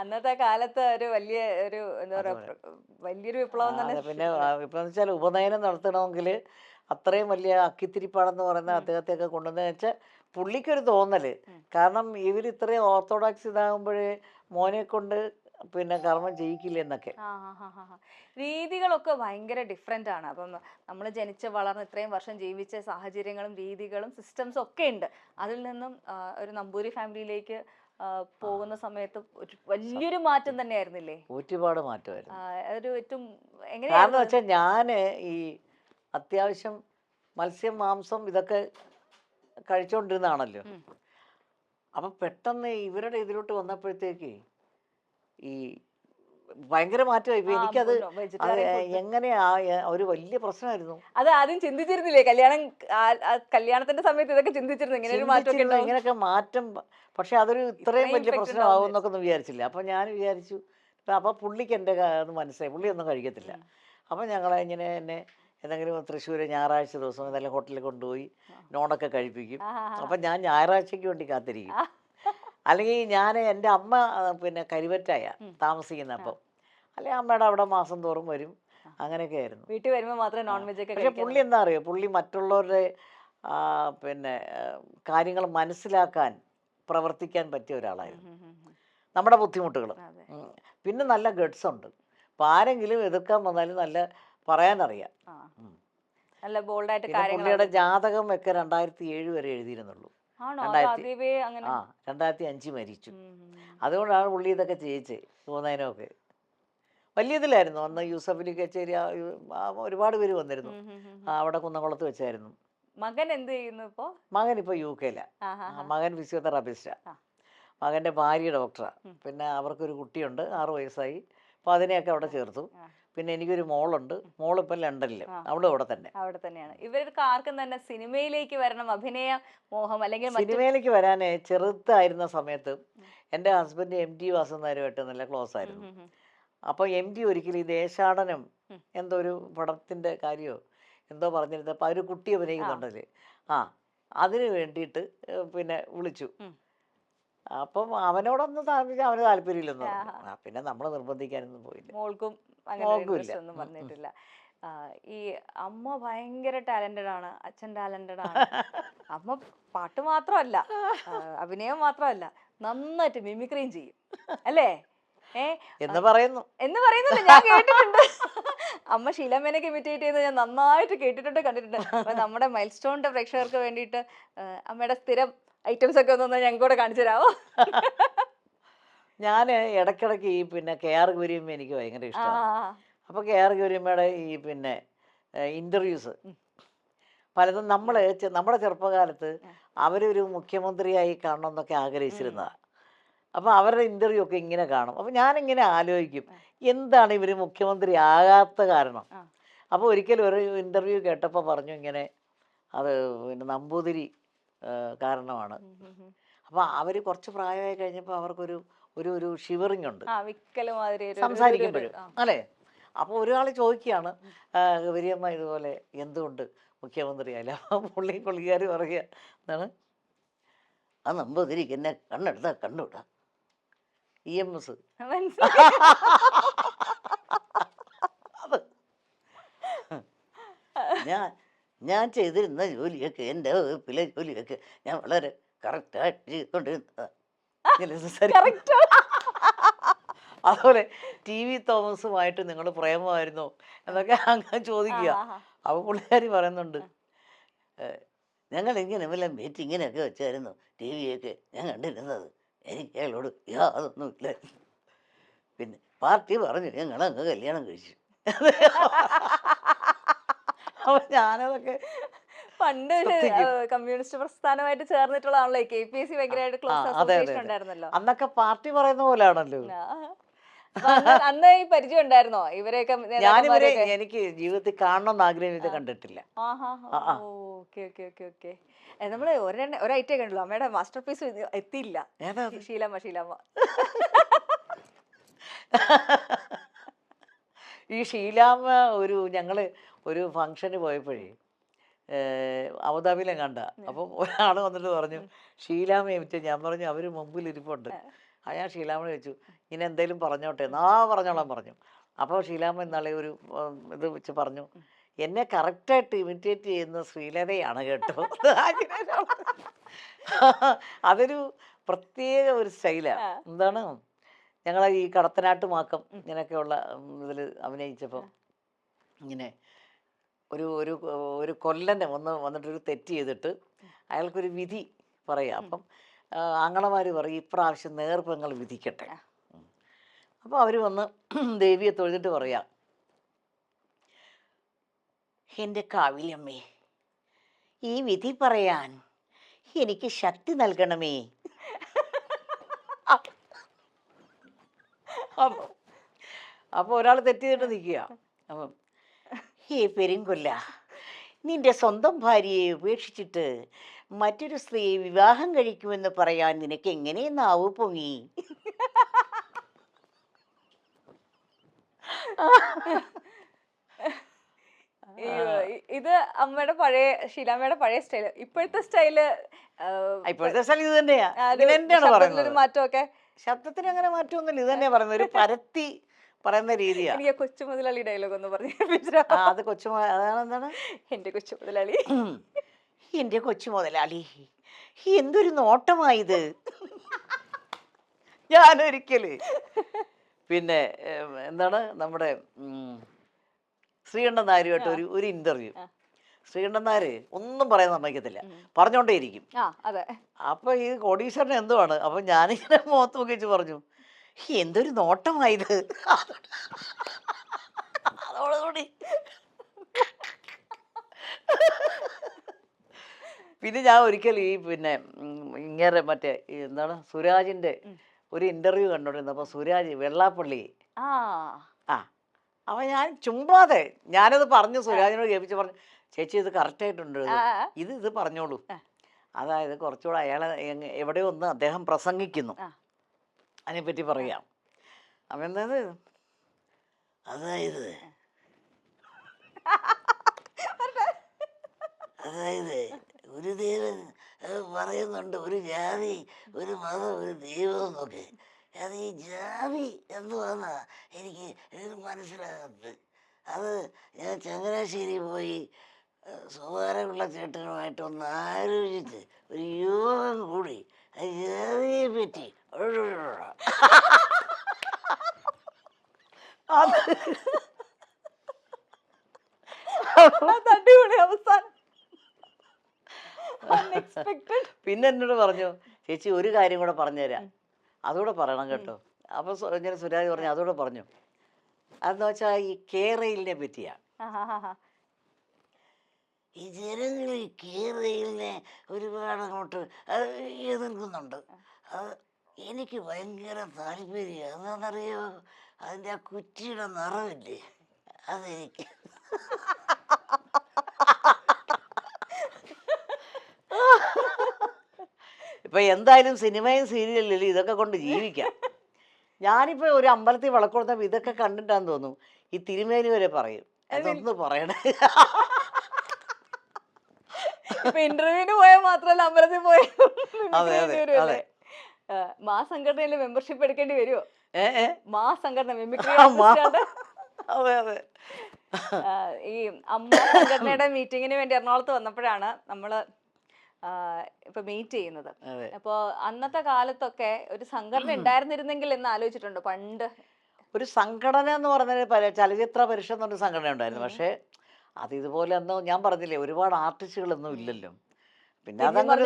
അന്നത്തെ കാലത്ത് ഒരു വലിയ ഒരു എന്താ പറയുക വലിയൊരു വിപ്ലവം തന്നെ. പിന്നെ വിപ്ലവം എന്ന് വെച്ചാൽ ഉപനയനം നടത്തണമെങ്കിൽ അത്രയും വലിയ അക്കിത്തിരിപ്പാടെന്ന് പറയുന്ന അദ്ദേഹത്തെയൊക്കെ കൊണ്ടുവന്ന് വെച്ചാൽ പുള്ളിക്കൊരു തോന്നല്. കാരണം ഇവർ ഇത്രയും ഓർത്തഡോക്സ് ഇതാകുമ്പോഴേ മോനെ കൊണ്ട് പിന്നെ കർമ്മം ചെയ്യിക്കില്ല എന്നൊക്കെ. രീതികളൊക്കെ ഭയങ്കര ഡിഫറെൻ്റ് ആണ്. അപ്പം നമ്മൾ ജനിച്ച് വളർന്ന് ഇത്രയും വർഷം ജീവിച്ച സാഹചര്യങ്ങളും രീതികളും സിസ്റ്റംസും ഒക്കെ ഉണ്ട്. അതിൽ നിന്നും ഒരു നമ്പൂരി ഫാമിലിയിലേക്ക് പോകുന്ന സമയത്ത് ഒരു വലിയൊരു മാറ്റം തന്നെയായിരുന്നില്ലേ? ഒരുപാട് മാറ്റമായിരുന്നു. ഒരു ഏറ്റവും എങ്ങനെയാണെന്ന് വെച്ചാൽ ഞാൻ ഈ അത്യാവശ്യം മത്സ്യം മാംസം ഇതൊക്കെ കഴിച്ചുകൊണ്ടിരുന്നതാണല്ലോ. അപ്പം പെട്ടെന്ന് ഇവരുടെ ഇതിലോട്ട് വന്നപ്പോഴത്തേക്ക് ഈ ഭയങ്കര മാറ്റമായി. ഇപ്പൊ എനിക്കത് എങ്ങനെയാ ഒരു വലിയ പ്രശ്നമായിരുന്നു. അത് ആദ്യം ചിന്തിച്ചിരുന്നില്ലേ? കല്യാണത്തിന്റെ സമയത്ത് ഇതൊക്കെ ചിന്തിച്ചിരുന്നു ഇങ്ങനെയൊക്കെ മാറ്റം. പക്ഷെ അതൊരു ഇത്രയും വലിയ പ്രശ്നമാകും എന്നൊക്കെ ഒന്നും വിചാരിച്ചില്ല. അപ്പം ഞാൻ വിചാരിച്ചു. അപ്പം പുള്ളിക്ക് എൻ്റെ അത് മനസ്സിലായി, പുള്ളി ഒന്നും കഴിക്കത്തില്ല. അപ്പം ഞങ്ങളെ ഇങ്ങനെ എന്നെ എന്തെങ്കിലും തൃശ്ശൂർ ഞായറാഴ്ച ദിവസം ഏതെങ്കിലും ഹോട്ടലിൽ കൊണ്ടുപോയി നോണൊക്കെ കഴിപ്പിക്കും. അപ്പം ഞാൻ ഞായറാഴ്ചയ്ക്ക് വേണ്ടി കാത്തിരിക്കും. അല്ലെങ്കിൽ ഞാൻ എൻ്റെ അമ്മ പിന്നെ കരുവറ്റായ താമസിക്കുന്ന. അപ്പം അല്ലെങ്കിൽ അമ്മയുടെ അവിടെ മാസം തോറും വരും. അങ്ങനെയൊക്കെ ആയിരുന്നു. വീട്ടിൽ വരുമ്പോൾ മാത്രമേ നോൺ വെജ് ഒക്കെ. പക്ഷെ പുള്ളി എന്താ അറിയോ, പുള്ളി മറ്റുള്ളവരുടെ പിന്നെ കാര്യങ്ങൾ മനസ്സിലാക്കാൻ പ്രവർത്തിക്കാൻ പറ്റിയ ഒരാളായിരുന്നു. നമ്മുടെ ബുദ്ധിമുട്ടുകൾ. പിന്നെ നല്ല ഗഡ്സ് ഉണ്ട്. അപ്പം ആരെങ്കിലും എതിർക്കാൻ വന്നാലും നല്ല പറയാനറിയാം. നല്ല ബോൾഡായിട്ട്. പുള്ളിയുടെ ജാതകം ഒക്കെ 2007 വരെ എഴുതിയിരുന്നുള്ളൂ. 2005 മരിച്ചു. അതുകൊണ്ടാണ് പുള്ളി ഇതൊക്കെ ചെയ്യിച്ചത്. തോന്നാനൊക്കെ വലിയ ഇതിലായിരുന്നു. അന്ന് യൂസഫലി കച്ചേരി ഒരുപാട് പേര് വന്നിരുന്നു. അവിടെ കുന്നംകുളത്ത് വെച്ചായിരുന്നു. മകൻ എന്ത് ചെയ്യുന്നു ഇപ്പോൾ? മകൻ ഇപ്പോൾ UK-ലാണ്. മകൻ ഫിസിയോതെറാപ്പിസ്റ്റാണ്. മകൻ്റെ ഭാര്യ ഡോക്ടറാണ്. പിന്നെ അവർക്കൊരു കുട്ടിയുണ്ട്, 6 വയസ്സായി. അപ്പോൾ അതിനെയൊക്കെ അവിടെ ചേർത്തു. പിന്നെ എനിക്കൊരു മോളുണ്ട്, മോളിപ്പം ലണ്ടനിൽ, അവിടെ അവിടെ തന്നെ. അവിടെ തന്നെയാണ്. ഇവർക്ക് ആർക്കും തന്നെ സിനിമയിലേക്ക് വരണം, അഭിനയ മോഹം അല്ലെങ്കിൽ സിനിമയിലേക്ക് വരാൻ ചെറുതായിരുന്ന സമയത്ത് എൻ്റെ ഹസ്ബൻഡ് MT വാസുദേവനായിട്ട് നല്ല ക്ലോസ് ആയിരുന്നു. അപ്പോൾ MT ഒരിക്കലും ഈ ദേശാടനം എന്തോ ഒരു പടത്തിൻ്റെ കാര്യമോ എന്തോ പറഞ്ഞിരുന്നത്. അപ്പോൾ ഒരു കുട്ടി അഭിനയിക്കുന്നുണ്ടല്ലേ, അതിന് വേണ്ടിയിട്ട് പിന്നെ വിളിച്ചു. അപ്പം അവനോടൊന്നും അവന് താല്പര്യമില്ലെന്ന് പറഞ്ഞു. പിന്നെ നമ്മൾ നിർബന്ധിക്കാനൊന്നും പോയില്ല. മോൾക്കും അങ്ങനെ ഒന്നും പറഞ്ഞിട്ടില്ല. ഈ അമ്മ ഭയങ്കര ടാലന്റഡ് ആണ്, അച്ഛൻ ടാലന്റഡ് ആണ്. അമ്മ പാട്ട് മാത്രമല്ല, അഭിനയം മാത്രമല്ല, നന്നായിട്ട് മിമിക്രിയും ചെയ്യും അല്ലേ? എന്ന് പറയുന്നില്ല, ഞാൻ കേട്ടിട്ടുണ്ട്. അമ്മ ഷീലാമ്മേനൊക്കെ ഇമിറ്റേറ്റ് ചെയ്ത് ഞാൻ നന്നായിട്ട് കേട്ടിട്ടുണ്ട്, കണ്ടിട്ടുണ്ട്. അപ്പൊ നമ്മുടെ മൈൽ സ്റ്റോണിന്റെ പ്രേക്ഷകർക്ക് വേണ്ടിയിട്ട് അമ്മയുടെ സ്ഥിരം ഐറ്റംസ് ഒക്കെ ഒന്ന് ഞങ്ങൾക്ക് കൂടെ കാണിച്ചു തരാമോ? ഞാൻ ഇടയ്ക്കിടയ്ക്ക് ഈ പിന്നെ KR ഗൗരിയമ്മ എനിക്ക് ഭയങ്കര ഇഷ്ടമാണ്. അപ്പോൾ KR ഗൗരിയമ്മയുടെ ഈ പിന്നെ ഇൻ്റർവ്യൂസ് പലതും നമ്മുടെ ചെറുപ്പകാലത്ത് അവരൊരു മുഖ്യമന്ത്രിയായി കാണണം എന്നൊക്കെ ആഗ്രഹിച്ചിരുന്നതാണ്. അപ്പോൾ അവരുടെ ഇൻ്റർവ്യൂ ഒക്കെ ഇങ്ങനെ കാണും. അപ്പോൾ ഞാനിങ്ങനെ ആലോചിക്കും, എന്താണ് ഇവർ മുഖ്യമന്ത്രി ആകാത്ത കാരണം. അപ്പോൾ ഒരിക്കലും ഒരു ഇൻ്റർവ്യൂ കേട്ടപ്പോൾ പറഞ്ഞു ഇങ്ങനെ, അത് പിന്നെ നമ്പൂതിരി കാരണമാണ്. അപ്പോൾ അവർ കുറച്ച് പ്രായമായി കഴിഞ്ഞപ്പോൾ അവർക്കൊരു ഒരു ഒരു ഷിവറിങ് ഉണ്ട് സംസാരിക്കുമ്പോഴും അല്ലേ. അപ്പോൾ ഒരാൾ ചോദിക്കുകയാണ്, ഗൗരിയമ്മ ഇതുപോലെ എന്തുകൊണ്ട് മുഖ്യമന്ത്രിയായില്ല? പുള്ളിക്കാർ പറയുക എന്താണ്, ആ നമ്പൂതിരിക്ക് എന്നെ കണ്ണെടുത്താൽ കണ്ടുവിടാ, EMS. ഞാൻ ചെയ്തിരുന്ന ജോലിയൊക്കെ, എൻ്റെ വകുപ്പിലെ ജോലിയൊക്കെ ഞാൻ വളരെ കറക്റ്റായിട്ട് ചെയ്തുകൊണ്ടിരുന്നതാണ്. അതുപോലെ TV തോമസുമായിട്ട് നിങ്ങൾ പ്രേമമായിരുന്നോ എന്നൊക്കെ അങ്ങനെ ചോദിക്കുക. അപ്പോൾ പുള്ളിക്കാരി പറയുന്നുണ്ട്, ഞങ്ങൾ ഇങ്ങനെ വല്ല മീറ്റിങ്ങിനൊക്കെ വെച്ചായിരുന്നു TV-യൊക്കെ ഞാൻ കണ്ടിരുന്നത്, എനിക്ക് അയാളോട് യാതൊന്നുമില്ല. പിന്നെ പാർട്ടി പറഞ്ഞു ഞങ്ങളങ്ങ് കല്യാണം കഴിച്ചു. അപ്പൊ ഞാനതൊക്കെ പണ്ട് കമ്മ്യൂണിസ്റ്റ് പ്രസ്ഥാനമായിട്ട് ചേർന്നിട്ടുള്ളതാണല്ലോ KPSC ഭയങ്കരമായിട്ട് ക്ലോസ് അസോസിയേഷൻ ഉണ്ടായിരുന്നല്ലോ. അന്നൊക്കെ പാർട്ടി പറയുന്ന പോലെയാണല്ലോ. അന്ന് ഈ പരിചയം ഉണ്ടായിരുന്നോ ഇവരെയൊക്കെ? ഞാനിവരെ എനിക്ക് ജീവിതത്തിൽ കാണണമെന്ന് ആഗ്രഹിച്ചത് കണ്ടിട്ടില്ല. നമ്മള് ഒരൈറ്റേ കണ്ടുള്ളൂ, അമ്മയുടെ മാസ്റ്റർ പീസ് എത്തിയില്ല. ഷീലാമ്മ ഈ ഷീലാമ്മ ഞങ്ങള് ഒരു ഫംഗ്ഷന് പോയപ്പോഴേ അബുദാബിയിലെ കണ്ട. അപ്പം ഒരാൾ വന്നിട്ട് പറഞ്ഞു ഷീലാമ്മയെ വെച്ച്. ഞാൻ പറഞ്ഞു അവർ മുമ്പിൽ ഇരിപ്പുണ്ട്. ഞാൻ ഷീലാമ്മയെ വെച്ചു, ഇനി എന്തേലും പറഞ്ഞോട്ടെ പറഞ്ഞോളാൻ പറഞ്ഞു. അപ്പോൾ ഷീലാമ്മ ഇന്നാളെ ഒരു ഇത് വെച്ച് പറഞ്ഞു, എന്നെ കറക്റ്റായിട്ട് ഇമിറ്റേറ്റ് ചെയ്യുന്ന ശ്രീലതയാണ് കേട്ടോ. അതൊരു പ്രത്യേക ഒരു സ്റ്റൈലാണ്. എന്താണ്, ഞങ്ങളെ ഈ കടത്തനാട്ട് മാക്കം ഇങ്ങനെയൊക്കെയുള്ള ഇതിൽ അഭിനയിച്ചപ്പോൾ ഇങ്ങനെ ഒരു കൊല്ലനെ വന്നിട്ടൊരു തെറ്റ് ചെയ്തിട്ട് അയാൾക്കൊരു വിധി പറയാം. അപ്പം ആങ്ങളമാർ പറയും ഇപ്രാവശ്യം നേർപ്പെങ്ങൾ വിധിക്കട്ടെ. അപ്പോൾ അവർ വന്ന് ദേവിയെ തൊഴുതിട്ട് പറയാം, എൻ്റെ കാവിലമ്മേ, ഈ വിധി പറയാൻ എനിക്ക് ശക്തി നൽകണമേ. അപ്പോൾ ഒരാൾ തെറ്റ് ചെയ്തിട്ട് നിൽക്കുക. അപ്പം ഹേ പെരുങ്കൊല്ല, നിന്റെ സ്വന്തം ഭാര്യയെ ഉപേക്ഷിച്ചിട്ട് മറ്റൊരു സ്ത്രീയെ വിവാഹം കഴിക്കുമെന്ന് പറയാൻ നിനക്ക് എങ്ങനെ നാവ് പൊങ്ങി? ഇത് അമ്മയുടെ പഴയ ഷീലാമ്മയുടെ പഴയ സ്റ്റൈല്. ഇപ്പോഴത്തെ സ്റ്റൈല് ഇത് തന്നെയാ. മാറ്റമൊക്കെ ശബ്ദത്തിന് അങ്ങനെ മാറ്റമൊന്നുമില്ല, ഇത് തന്നെയാ പറയുന്നത്. ഒരു പരത്തി പറയുന്ന രീതിയാ. എനിക്ക് കൊച്ചു മുതലാളി ഡയലോഗ് ഒന്ന് പറഞ്ഞു. അത് അതാണ് എന്താണ്, എന്റെ കൊച്ചു മുതലാളി, എന്റെ കൊച്ചു മുതലാളി, എന്തൊരു നോട്ടമായത്. ഞാനൊരിക്കല് പിന്നെ എന്താണ് നമ്മുടെ ശ്രീകണ്ഠൻ നായരുമായിട്ട് ഒരു ഇന്റർവ്യൂ. ശ്രീകണ്ഠൻ നായർ ഒന്നും പറയാൻ സമ്മതിക്കത്തില്ല, പറഞ്ഞോണ്ടേയിരിക്കും. അപ്പൊ ഈ കോടീശ്വരൻ എന്തുവാണ്. അപ്പൊ ഞാനിങ്ങനെ മുഖത്ത് നോക്കിച്ച് പറഞ്ഞു, എന്തൊരു നോട്ടമായത്. അതോടുകൂടി പിന്നെ ഞാൻ ഒരിക്കൽ ഈ പിന്നെ ഇങ്ങനെ മറ്റേ എന്താണ് സുരാജിന്റെ ഒരു ഇന്റർവ്യൂ കണ്ടോണ്ടിരുന്നു. അപ്പൊ സുരാജ് വെള്ളാപ്പള്ളി ആ ആ അപ്പം ഞാൻ ചുമ്മാതെ ഞാനത് പറഞ്ഞു സുരാജിനോട് കേൾപ്പിച്ച് പറഞ്ഞു ചേച്ചി ഇത് കറക്റ്റായിട്ടുണ്ട് ഇത് പറഞ്ഞോളൂ. അതായത് കുറച്ചുകൂടെ അയാളെ എവിടെയോ ഒന്ന് അദ്ദേഹം പ്രസംഗിക്കുന്നു, അതിനെപ്പറ്റി പറയാം. അപ്പം എന്തായത് അതായത് ഒരു ദൈവം പറയുന്നുണ്ട്, ഒരു ജാതി, ഒരു മതം, ഒരു ദൈവം എന്നൊക്കെ. അത് ഈ ജാതി എന്തുവാന്നാ എനിക്ക് മനസ്സിലാകാത്തത്. അത് ഞാൻ ചങ്ങനാശ്ശേരി പോയി സുകുമാരപിള്ള ചേട്ടനുമായിട്ടൊന്ന് ആലോചിച്ച് ഒരു യോഗം കൂടി ജാതിയെ പറ്റി അടിപൊളി അവസാനം. പിന്നെ എന്നോട് പറഞ്ഞു ചേച്ചി ഒരു കാര്യം കൂടെ പറഞ്ഞുതരാം, അതുകൂടെ പറയണം കേട്ടോ. അപ്പോൾ ഞാൻ സുരാജ് പറഞ്ഞു അതുകൂടെ പറഞ്ഞു. അതെന്ന് വെച്ചാൽ ഈ കേരളിനെ പറ്റിയാണ്. ഈ ജനങ്ങൾ ഈ കേരളിനെ ഒരുപാട് അങ്ങോട്ട് എതിർക്കുന്നുണ്ട്. അത് എനിക്ക് ഭയങ്കര താല്പര്യം. എന്താണെന്നറിയോ, അതിൻ്റെ ആ കുറ്റിയുടെ നിറമില്ലേ, അതെനിക്ക് ഇപ്പം എന്തായാലും സിനിമയും സീരിയലിലും ഇതൊക്കെ കൊണ്ട് ജീവിക്കാം. ഞാനിപ്പോൾ ഒരു അമ്പലത്തിൽ വിളക്കൊടുത്തപ്പോൾ ഇതൊക്കെ കണ്ടിട്ടാന്ന് തോന്നുന്നു ഈ തിരുമേനി വരെ പറയും അതൊന്ന് പറയണേ. ഇന്റർവ്യൂവിന് പോയാൽ മാത്രമല്ല അമ്പലത്തിൽ പോയ അതെ അതെ അതെ. മാ സംഘടനയിൽ മെമ്പർഷിപ്പ് എടുക്കേണ്ടി വരുമോ? മാ സംഘടന മിമിക്രി അതെ അതെ. ഈ അമ്മ സംഘടനയുടെ മീറ്റിങ്ങിന് വേണ്ടി എറണാകുളത്ത് വന്നപ്പോഴാണ് നമ്മള് ഇപ്പൊ മീറ്റ് ചെയ്യുന്നത്. അപ്പൊ അന്നത്തെ കാലത്തൊക്കെ ഒരു സംഘടന ഉണ്ടായിരുന്നിരുന്നെങ്കിൽ എന്ന് ആലോചിച്ചിട്ടുണ്ടോ? പണ്ട് ഒരു സംഘടന എന്ന് പറഞ്ഞാൽ ചലച്ചിത്ര പരിഷത്ത് എന്നൊരു സംഘടന ഉണ്ടായിരുന്നു. പക്ഷേ അത് ഇതുപോലെ അന്ന് ഞാൻ പറഞ്ഞില്ലേ ഒരുപാട് ആർട്ടിസ്റ്റുകളൊന്നും ഇല്ലല്ലോ. പിന്നെ അതങ്ങനെ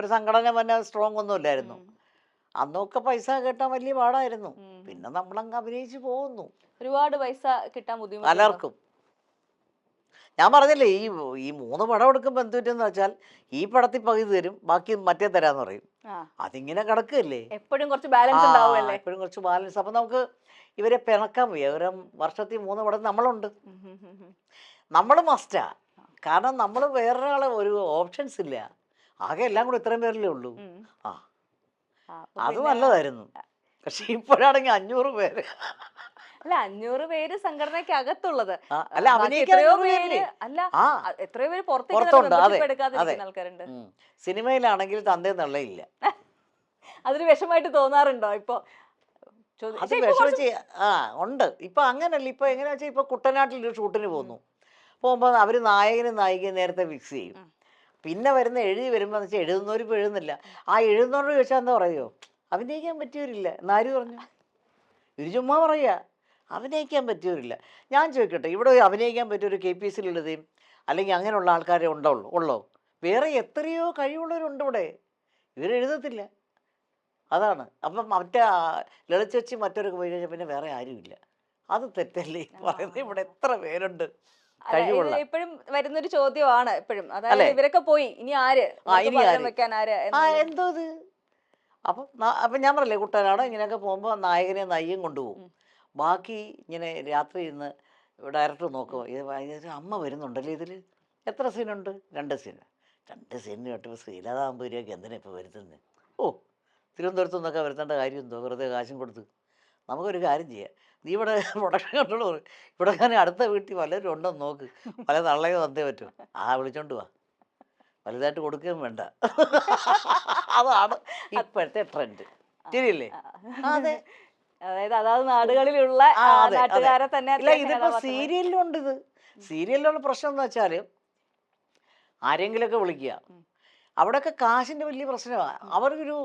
ഒരു സംഘടന പിന്നെ സ്ട്രോങ് ഒന്നും ഇല്ലായിരുന്നു. അന്നൊക്കെ പൈസ കിട്ടാൻ വലിയ പാടായിരുന്നു. പിന്നെ നമ്മളങ്ങ് അഭിനയിച്ച് പോകുന്നു. ഒരുപാട് പൈസ കിട്ടാൻ ബുദ്ധിമുട്ട് പലർക്കും. ഞാൻ പറഞ്ഞില്ലേ ഈ 3 പടം എടുക്കുമ്പോൾ എന്ത് പറ്റുമെന്ന് വെച്ചാൽ ഈ പടത്തിൽ പകുതി തരും, ബാക്കി മറ്റേ തരാന്ന് പറയും. അതിങ്ങനെ കിടക്കുകയല്ലേ, എപ്പോഴും കുറച്ച് ബാലൻസ് ഉണ്ടാവുമല്ലേ. എപ്പോഴും കുറച്ച് ബാലൻസ്. അപ്പം നമുക്ക് ഇവരെ പിണക്കാൻ വയ്യ. ഒരു വർഷത്തിൽ 3 പടം നമ്മളുണ്ട്. നമ്മൾ മസ്റ്റാ. കാരണം നമ്മൾ വേറൊരാളെ ഒരു ഓപ്ഷൻസ് ഇല്ല. ആകെ എല്ലാം കൂടെ ഇത്രയും പേരിലേ ഉള്ളൂ. അത് നല്ലതായിരുന്നു. പക്ഷെ ഇപ്പോഴാണെങ്കിൽ 500 പേര്. അല്ല 500 പേര് സംഘടനയ്ക്ക് അകത്തുള്ളത് അല്ല, എത്രയോ പേര് പുറത്തുണ്ട്. ആൾക്കാരുണ്ട്. സിനിമയിലാണെങ്കിൽ തന്തേ തള്ളയില്ല. അതൊരു വിഷമായിട്ട് തോന്നാറുണ്ടോ ഇപ്പൊ? അത് വിഷമിച്ച് ഉണ്ട്. ഇപ്പൊ അങ്ങനല്ല. ഇപ്പൊ എങ്ങനെയാ വെച്ചാൽ ഇപ്പൊ കുട്ടനാട്ടിൽ ഒരു ഷൂട്ടിന് പോകുന്നു. പോകുമ്പോൾ അവര് നായകനും നായികയും നേരത്തെ ഫിക്സ് ചെയ്യും. പിന്നെ എഴുതി വരുമ്പോൾ വെച്ചാൽ എഴുതുന്നവർ ഇപ്പോൾ എഴുതുന്നില്ല. ആ എഴുതുന്നവരോട് ചോദിച്ചാൽ എന്താ പറയുമോ, അഭിനയിക്കാൻ പറ്റിയവരില്ല എന്നാര് പറഞ്ഞു? ഇവര് ചുമ്മാ പറയുക അഭിനയിക്കാൻ പറ്റിയവരില്ല. ഞാൻ ചോദിക്കട്ടെ, ഇവിടെ അഭിനയിക്കാൻ പറ്റിയൊരു KPSC-ലുള്ളതേയും അല്ലെങ്കിൽ അങ്ങനെയുള്ള ആൾക്കാരെ ഉള്ളോ? വേറെ എത്രയോ കഴിവുള്ളവരുണ്ട് ഇവിടെ. ഇവരെഴുതത്തില്ല. അതാണ്. അപ്പം മറ്റേ ലളിത ചേച്ചി മറ്റൊരു പോയി കഴിഞ്ഞാൽ പിന്നെ വേറെ ആരുമില്ല. അത് തെറ്റല്ലേ പറയുന്നത്? ഇവിടെ എത്ര പേരുണ്ട് കഴിവുള്ള. ഇപ്പോഴും വരുന്നൊരു ചോദ്യമാണ് എപ്പോഴും. അതായത് ഇവരൊക്കെ പോയി ഇനി ആര് വെക്കാൻ ആര് എന്തോ ഇത്. അപ്പം ഞാൻ പറയല്ലേ, കുട്ടനാടോ ഇങ്ങനെയൊക്കെ പോകുമ്പോൾ നായകനെ നായികയും കൊണ്ടുപോകും. ബാക്കി ഇങ്ങനെ രാത്രി ഇന്ന് ഡയറക്ടർ നോക്കും, ഇത് അമ്മ വരുന്നുണ്ടല്ലേ ഇതിൽ. എത്ര സീനുണ്ട്? 2 സീന്. 2 സീനിന് കേട്ടപ്പോൾ ശ്രീലതാകുമ്പോൾ രൂപയ്ക്ക് എന്തിനാ ഇപ്പോൾ വരുത്തുന്നത്? തിരുവനന്തപുരത്തു നിന്നൊക്കെ വരുത്തേണ്ട കാര്യം എന്തോ, വെറുതെ കാശും കൊടുത്ത്. നമുക്കൊരു കാര്യം ചെയ്യാം, നീ ഇവിടെ പ്രൊഡക്ഷൻ കണ്ടോളൂ, ഇവിടെ ഞാൻ അടുത്ത വീട്ടിൽ പലരും ഉണ്ടെന്ന് നോക്ക്, പല തള്ളയോ തന്നേ പറ്റും, വിളിച്ചോണ്ട് വാ, വലുതായിട്ട് കൊടുക്കുകയും വേണ്ട. അതാണ് ഇപ്പോഴത്തെ ട്രെൻഡ്. ശരിയല്ലേ? അതെ. അതായത് അതാത് നാടുകളിലുള്ള നാട്ടുകാരെ തന്നെ. ഇതിപ്പോ സീരിയലിലും ഉണ്ട്. ഇത് സീരിയലിലുള്ള പ്രശ്നം എന്ന് വെച്ചാൽ ആരെങ്കിലുമൊക്കെ വിളിക്കുക, അവിടെയൊക്കെ കാശിൻ്റെ വലിയ പ്രശ്നമാണ്. അവർക്കൊരു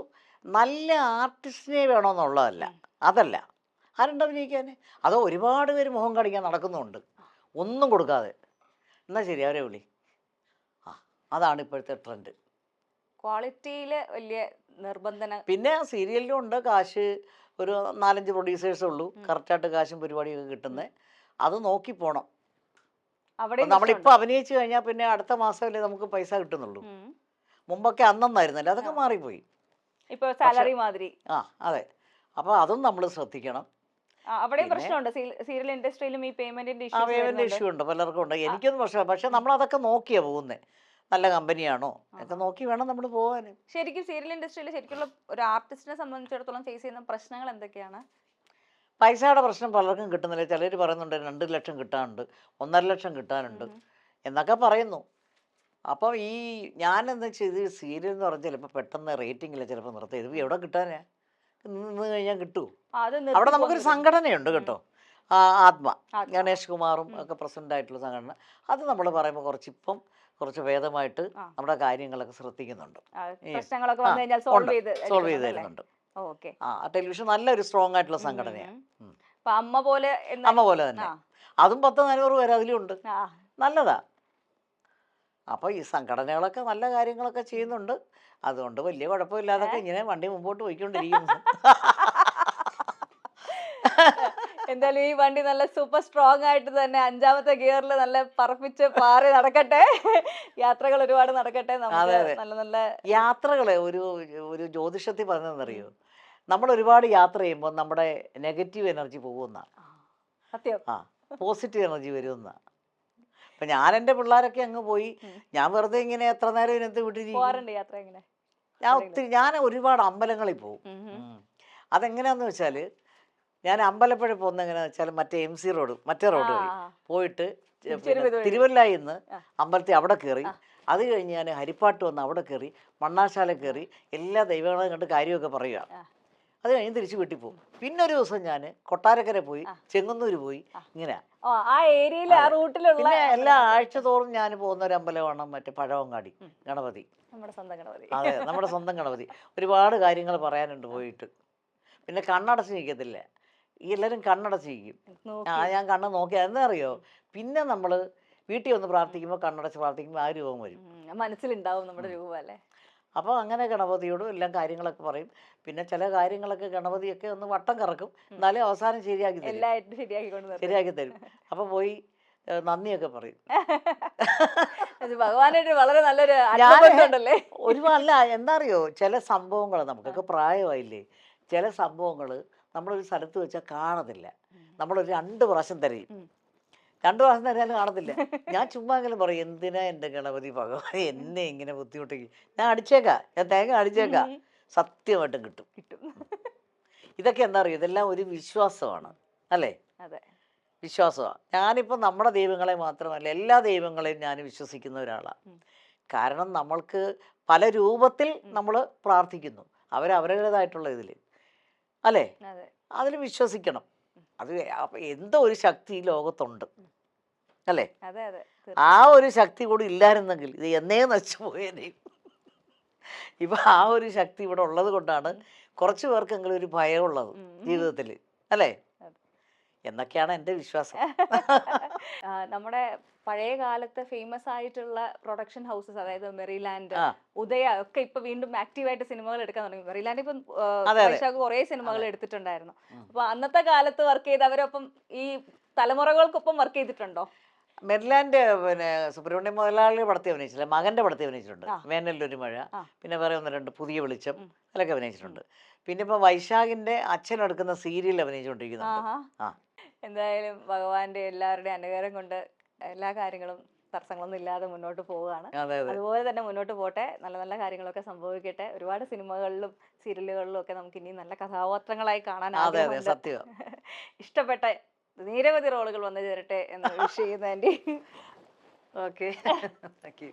നല്ല ആർട്ടിസ്റ്റിനെ വേണമെന്നുള്ളതല്ല, അതല്ല. ആരുണ്ട് അഭിനയിക്കാൻ? അതോ ഒരുപാട് പേര് മുഖം കാണിക്കാൻ നടക്കുന്നുണ്ട് ഒന്നും കൊടുക്കാതെ. എന്നാൽ ശരി, അവരെ വിളി. അതാണ് ഇപ്പോഴത്തെ ട്രെൻഡ്. ക്വാളിറ്റിയിൽ വലിയ നിർബന്ധന. പിന്നെ സീരിയലിലും ഉണ്ട് കാശ്. ഒരു 4-5 പ്രൊഡ്യൂസേഴ്സേ ഉള്ളൂ കറക്റ്റായിട്ട് കാശും പരിപാടിയൊക്കെ കിട്ടുന്നത്. അത് നോക്കി പോണം. നമ്മളിപ്പോൾ അഭിനയിച്ചു കഴിഞ്ഞാൽ പിന്നെ അടുത്ത മാസമല്ലേ നമുക്ക് പൈസ കിട്ടുന്നുള്ളൂ. മുമ്പൊക്കെ അന്നൊന്നായിരുന്നല്ലോ, അതൊക്കെ മാറിപ്പോയി. ഇപ്പോൾ സാലറി മാതിരി. അതെ. അപ്പോൾ അതും നമ്മൾ ശ്രദ്ധിക്കണം. അവിടെയും പ്രശ്നമുണ്ട് സീരിയൽ ഇൻഡസ്ട്രിയിലും ഈ പേയ്മെന്റിന്റെ ആ ഇഷ്യൂസ് പേയ്മെന്റ് ഇഷ്യൂ ഉണ്ട്, പലർക്കും ഉണ്ട്. എനിക്കൊന്നും പ്രശ്നമില്ല. പക്ഷെ നമ്മൾ അതൊക്കെ നോക്കിയാ പോകുന്നത്, നല്ല കമ്പനിയാണോ ഒക്കെ നോക്കി വേണം നമ്മൾ പോകാൻ. ശരിക്കും സീരിയൽ ഇൻഡസ്ട്രിയിൽ ശരിക്കുള്ള ഒരു ആർട്ടിസ്റ്റിനെ സംബന്ധിച്ചിടത്തോളം ഫേസ് ചെയ്യുന്ന പ്രശ്നങ്ങൾ എന്തൊക്കെയാണ്? പൈസയുടെ പ്രശ്നം പലർക്കും കിട്ടുന്നില്ല. ചിലർ പറയുന്നുണ്ട് 2 ലക്ഷം കിട്ടാനുണ്ട്, 1.5 ലക്ഷം കിട്ടാനുണ്ട് എന്നൊക്കെ പറയുന്നു. അപ്പം ഈ ഞാനെന്താ ചെയ്ത് സീരിയൽ എന്ന് പറഞ്ഞാൽ ചിലപ്പോൾ പെട്ടെന്ന് റേറ്റിംഗില്ല, ചിലപ്പോൾ നിർത്തി ഇത് എവിടെ കിട്ടാനാ, നിന്ന് കഴിഞ്ഞാൽ കിട്ടുമോ? അത് അവിടെ നമുക്കൊരു സംഘടനയുണ്ട് കേട്ടോ, ആത്മ, ഗണേഷ് കുമാറും ഒക്കെ പ്രസിഡന്റ് ആയിട്ടുള്ള സംഘടന. അത് നമ്മൾ പറയുമ്പോൾ കുറച്ച് ഭേദമായിട്ട് നമ്മുടെ കാര്യങ്ങളൊക്കെ ശ്രദ്ധിക്കുന്നുണ്ട്, പ്രശ്നങ്ങളൊക്കെ വന്നു കഴിഞ്ഞാൽ സോൾവ് ചെയ്ത് തരുന്നുണ്ട്. ആ ടെലിവിഷൻ നല്ലൊരു സ്ട്രോങ് ആയിട്ടുള്ള സംഘടനയാണ്. അമ്മ പോലെ തന്നെ, അതും 10-400 പേര് അതിലും ഉണ്ട്, നല്ലതാ. അപ്പോൾ ഈ സംഘടനകളൊക്കെ നല്ല കാര്യങ്ങളൊക്കെ ചെയ്യുന്നുണ്ട്. അതുകൊണ്ട് വലിയ കുഴപ്പമില്ലാതൊക്കെ ഇങ്ങനെ വണ്ടി മുമ്പോട്ട് പോയിക്കൊണ്ടിരിക്കുന്നു. എന്തായാലും ഈ വണ്ടി നല്ല സൂപ്പർ സ്ട്രോങ് ആയിട്ട് തന്നെ 5ാമത്തെ ഗിയറിൽ നല്ല പറപ്പിച്ച് പാറി നടക്കട്ടെ, യാത്രകൾ ഒരുപാട് നടക്കട്ടെ. നമുക്ക് നല്ല നല്ല യാത്രകളെ ഒരു ജ്യോതിഷത്തിൽ പറഞ്ഞതെന്നറിയോ, നമ്മൾ ഒരുപാട് യാത്ര ചെയ്യുമ്പോൾ നമ്മുടെ നെഗറ്റീവ് എനർജി പോകുന്ന, സത്യം, പോസിറ്റീവ് എനർജി വരുന്ന. അപ്പൊ ഞാൻ എൻ്റെ പിള്ളേരൊക്കെ അങ്ങ് പോയി, ഞാൻ വെറുതെ ഇങ്ങനെ എത്ര നേരം ഇതിനകത്ത് പോകാറുണ്ട് യാത്ര. എങ്ങനെ ഞാൻ ഒരുപാട് അമ്പലങ്ങളിൽ പോകും. അതെങ്ങനെയാന്ന് വെച്ചാൽ ഞാൻ അമ്പലപ്പുഴ പോകുന്ന എങ്ങനെയാന്ന് വെച്ചാൽ മറ്റേ MC റോഡ്, മറ്റേ റോഡ് വഴി പോയിട്ട് തിരുവല്ലായിൽ നിന്ന് അമ്പലത്തിൽ അവിടെ കയറി, അത് കഴിഞ്ഞ് ഞാൻ ഹരിപ്പാട്ട് വന്ന് അവിടെ കയറി, മണ്ണാശാല കയറി, എല്ലാ ദൈവങ്ങളെയും കണ്ട് കാര്യമൊക്കെ പറയുക. അത് കഴിഞ്ഞ് തിരിച്ച് വീട്ടിൽ പോകും. പിന്നെ ഒരു ദിവസം ഞാൻ കൊട്ടാരക്കര പോയി, ചെങ്ങന്നൂർ പോയി, ഇങ്ങനെ പിന്നെ എല്ലാ ആഴ്ച തോറും ഞാൻ പോകുന്ന ഒരു അമ്പലമാണ് മറ്റേ പഴവങ്ങാടി ഗണപതി. അതെ, നമ്മുടെ സ്വന്തം ഗണപതി. ഒരുപാട് കാര്യങ്ങൾ പറയാനുണ്ട് പോയിട്ട്. പിന്നെ കണ്ണടച്ച് നിൽക്കത്തില്ല, ഈ എല്ലാവരും കണ്ണടച്ച് നിൽക്കും. ഞാൻ കണ്ണ് നോക്കിയാൽ എന്താ അറിയോ, പിന്നെ നമ്മൾ വീട്ടിൽ വന്ന് പ്രാർത്ഥിക്കുമ്പോൾ കണ്ണടച്ച് പ്രാർത്ഥിക്കുമ്പോൾ ആ രൂപം വരും, മനസ്സിലുണ്ടാവും നമ്മുടെ രൂപം അല്ലേ. അപ്പോൾ അങ്ങനെ ഗണപതിയോടും എല്ലാം കാര്യങ്ങളൊക്കെ പറയും. പിന്നെ ചില കാര്യങ്ങളൊക്കെ ഗണപതിയൊക്കെ ഒന്ന് വട്ടം കറക്കും, എന്നാലും അവസാനം ശരിയാക്കി തരും. അപ്പോൾ പോയി നന്ദിയൊക്കെ പറയും. ഭഗവാനായിട്ട് വളരെ നല്ലൊരു ഒരുപാടല്ല, എന്താ അറിയോ, ചില സംഭവങ്ങൾ നമുക്കൊക്കെ പ്രായമായില്ലേ, ചില സംഭവങ്ങൾ നമ്മളൊരു സ്ഥലത്ത് വെച്ചാൽ കാണത്തില്ല, നമ്മളൊരു 2 പ്രാവശ്യം തരയും, 2 പ്രാവശ്യം തരാനും കാണത്തില്ല. ഞാൻ ചുമ്മാ എങ്കിലും പറയും, എന്തിനാ എൻ്റെ ഗണപതി ഭഗവാൻ എന്നെ ഇങ്ങനെ ബുദ്ധിമുട്ടിക്കും, ഞാൻ അടിച്ചേക്കാം, ഞാൻ തേങ്ങ അടിച്ചേക്കാം, സത്യമായിട്ടും കിട്ടും. ഇതൊക്കെ എന്താ അറിയോ, ഇതെല്ലാം ഒരു വിശ്വാസമാണ് അല്ലേ, വിശ്വാസമാണ്. ഞാനിപ്പോൾ നമ്മുടെ ദൈവങ്ങളെ മാത്രമല്ല എല്ലാ ദൈവങ്ങളെയും ഞാൻ വിശ്വസിക്കുന്ന ഒരാളാണ്. കാരണം നമ്മൾക്ക് പല രൂപത്തിൽ നമ്മൾ പ്രാർത്ഥിക്കുന്നു, അവരവരുടേതായിട്ടുള്ള ഇതിൽ അല്ലേ, അതിൽ വിശ്വസിക്കണം. അത് എന്തോ ഒരു ശക്തി ഈ ലോകത്തുണ്ട് അല്ലേ, ആ ഒരു ശക്തി കൂടി ഇല്ലായിരുന്നെങ്കിൽ ഇത് എന്നേ നശിച്ചു പോയേനെ. ഇപ്പൊ ആ ഒരു ശക്തി ഇവിടെ ഉള്ളത് കൊണ്ടാണ് കുറച്ചു പേർക്കെങ്കിലും ഒരു ഭയമുള്ളത് ജീവിതത്തിൽ അല്ലേ, എന്നൊക്കെയാണ് എൻ്റെ വിശ്വാസം. നമ്മുടെ പഴയ കാലത്തെ ഫേമസ് ആയിട്ടുള്ള പ്രൊഡക്ഷൻ ഹൗസസ്, അതായത് മെറിലാൻഡ്, ഉദയ ഒക്കെ ഇപ്പൊ വീണ്ടും ആക്റ്റീവായിട്ട് സിനിമകൾ എടുക്കാൻ തുടങ്ങി. മെറിലാൻഡ് ഇപ്പം വൈശാഖ് കുറെ സിനിമകൾ എടുത്തിട്ടുണ്ടായിരുന്നു. അപ്പൊ അന്നത്തെ കാലത്ത് വർക്ക് ചെയ്തവരൊപ്പം ഈ തലമുറകൾക്കൊപ്പം വർക്ക് ചെയ്തിട്ടുണ്ടോ? മെറിലാൻഡ് പിന്നെ സുബ്രഹ്മണ്യ മുതലാളിയുടെ പടത്തിൽ അഭിനയിച്ചില്ല, മകന്റെ പടത്തിൽ അഭിനയിച്ചിട്ടുണ്ട്, വേനലിലൊരു മഴ, പിന്നെ വേറെ 1-2 പുതിയ വെളിച്ചം, അതിലൊക്കെ അഭിനയിച്ചിട്ടുണ്ട്. പിന്നെ ഇപ്പൊ വൈശാഖിന്റെ അച്ഛൻ എടുക്കുന്ന സീരിയൽ അഭിനയിച്ചുകൊണ്ടിരിക്കുന്നുണ്ട്. എന്തായാലും ഭഗവാന്റെ എല്ലാവരുടെയും അനുഗ്രഹം കൊണ്ട് എല്ലാ കാര്യങ്ങളും തടസ്സങ്ങളൊന്നും ഇല്ലാതെ മുന്നോട്ട് പോവുകയാണ്. അതുപോലെ തന്നെ മുന്നോട്ട് പോട്ടെ, നല്ല നല്ല കാര്യങ്ങളൊക്കെ സംഭവിക്കട്ടെ. ഒരുപാട് സിനിമകളിലും സീരിയലുകളിലും ഒക്കെ നമുക്ക് ഇനി നല്ല കഥാപാത്രങ്ങളായി കാണാൻ ആഗ്രഹമുണ്ട്. ഇഷ്ടപ്പെട്ട നിരവധി റോളുകൾ വന്നു ചേരട്ടെ എന്ന് വിഷ് ചെയ്യുന്ന ആൻറ്റി. Okay, thank you.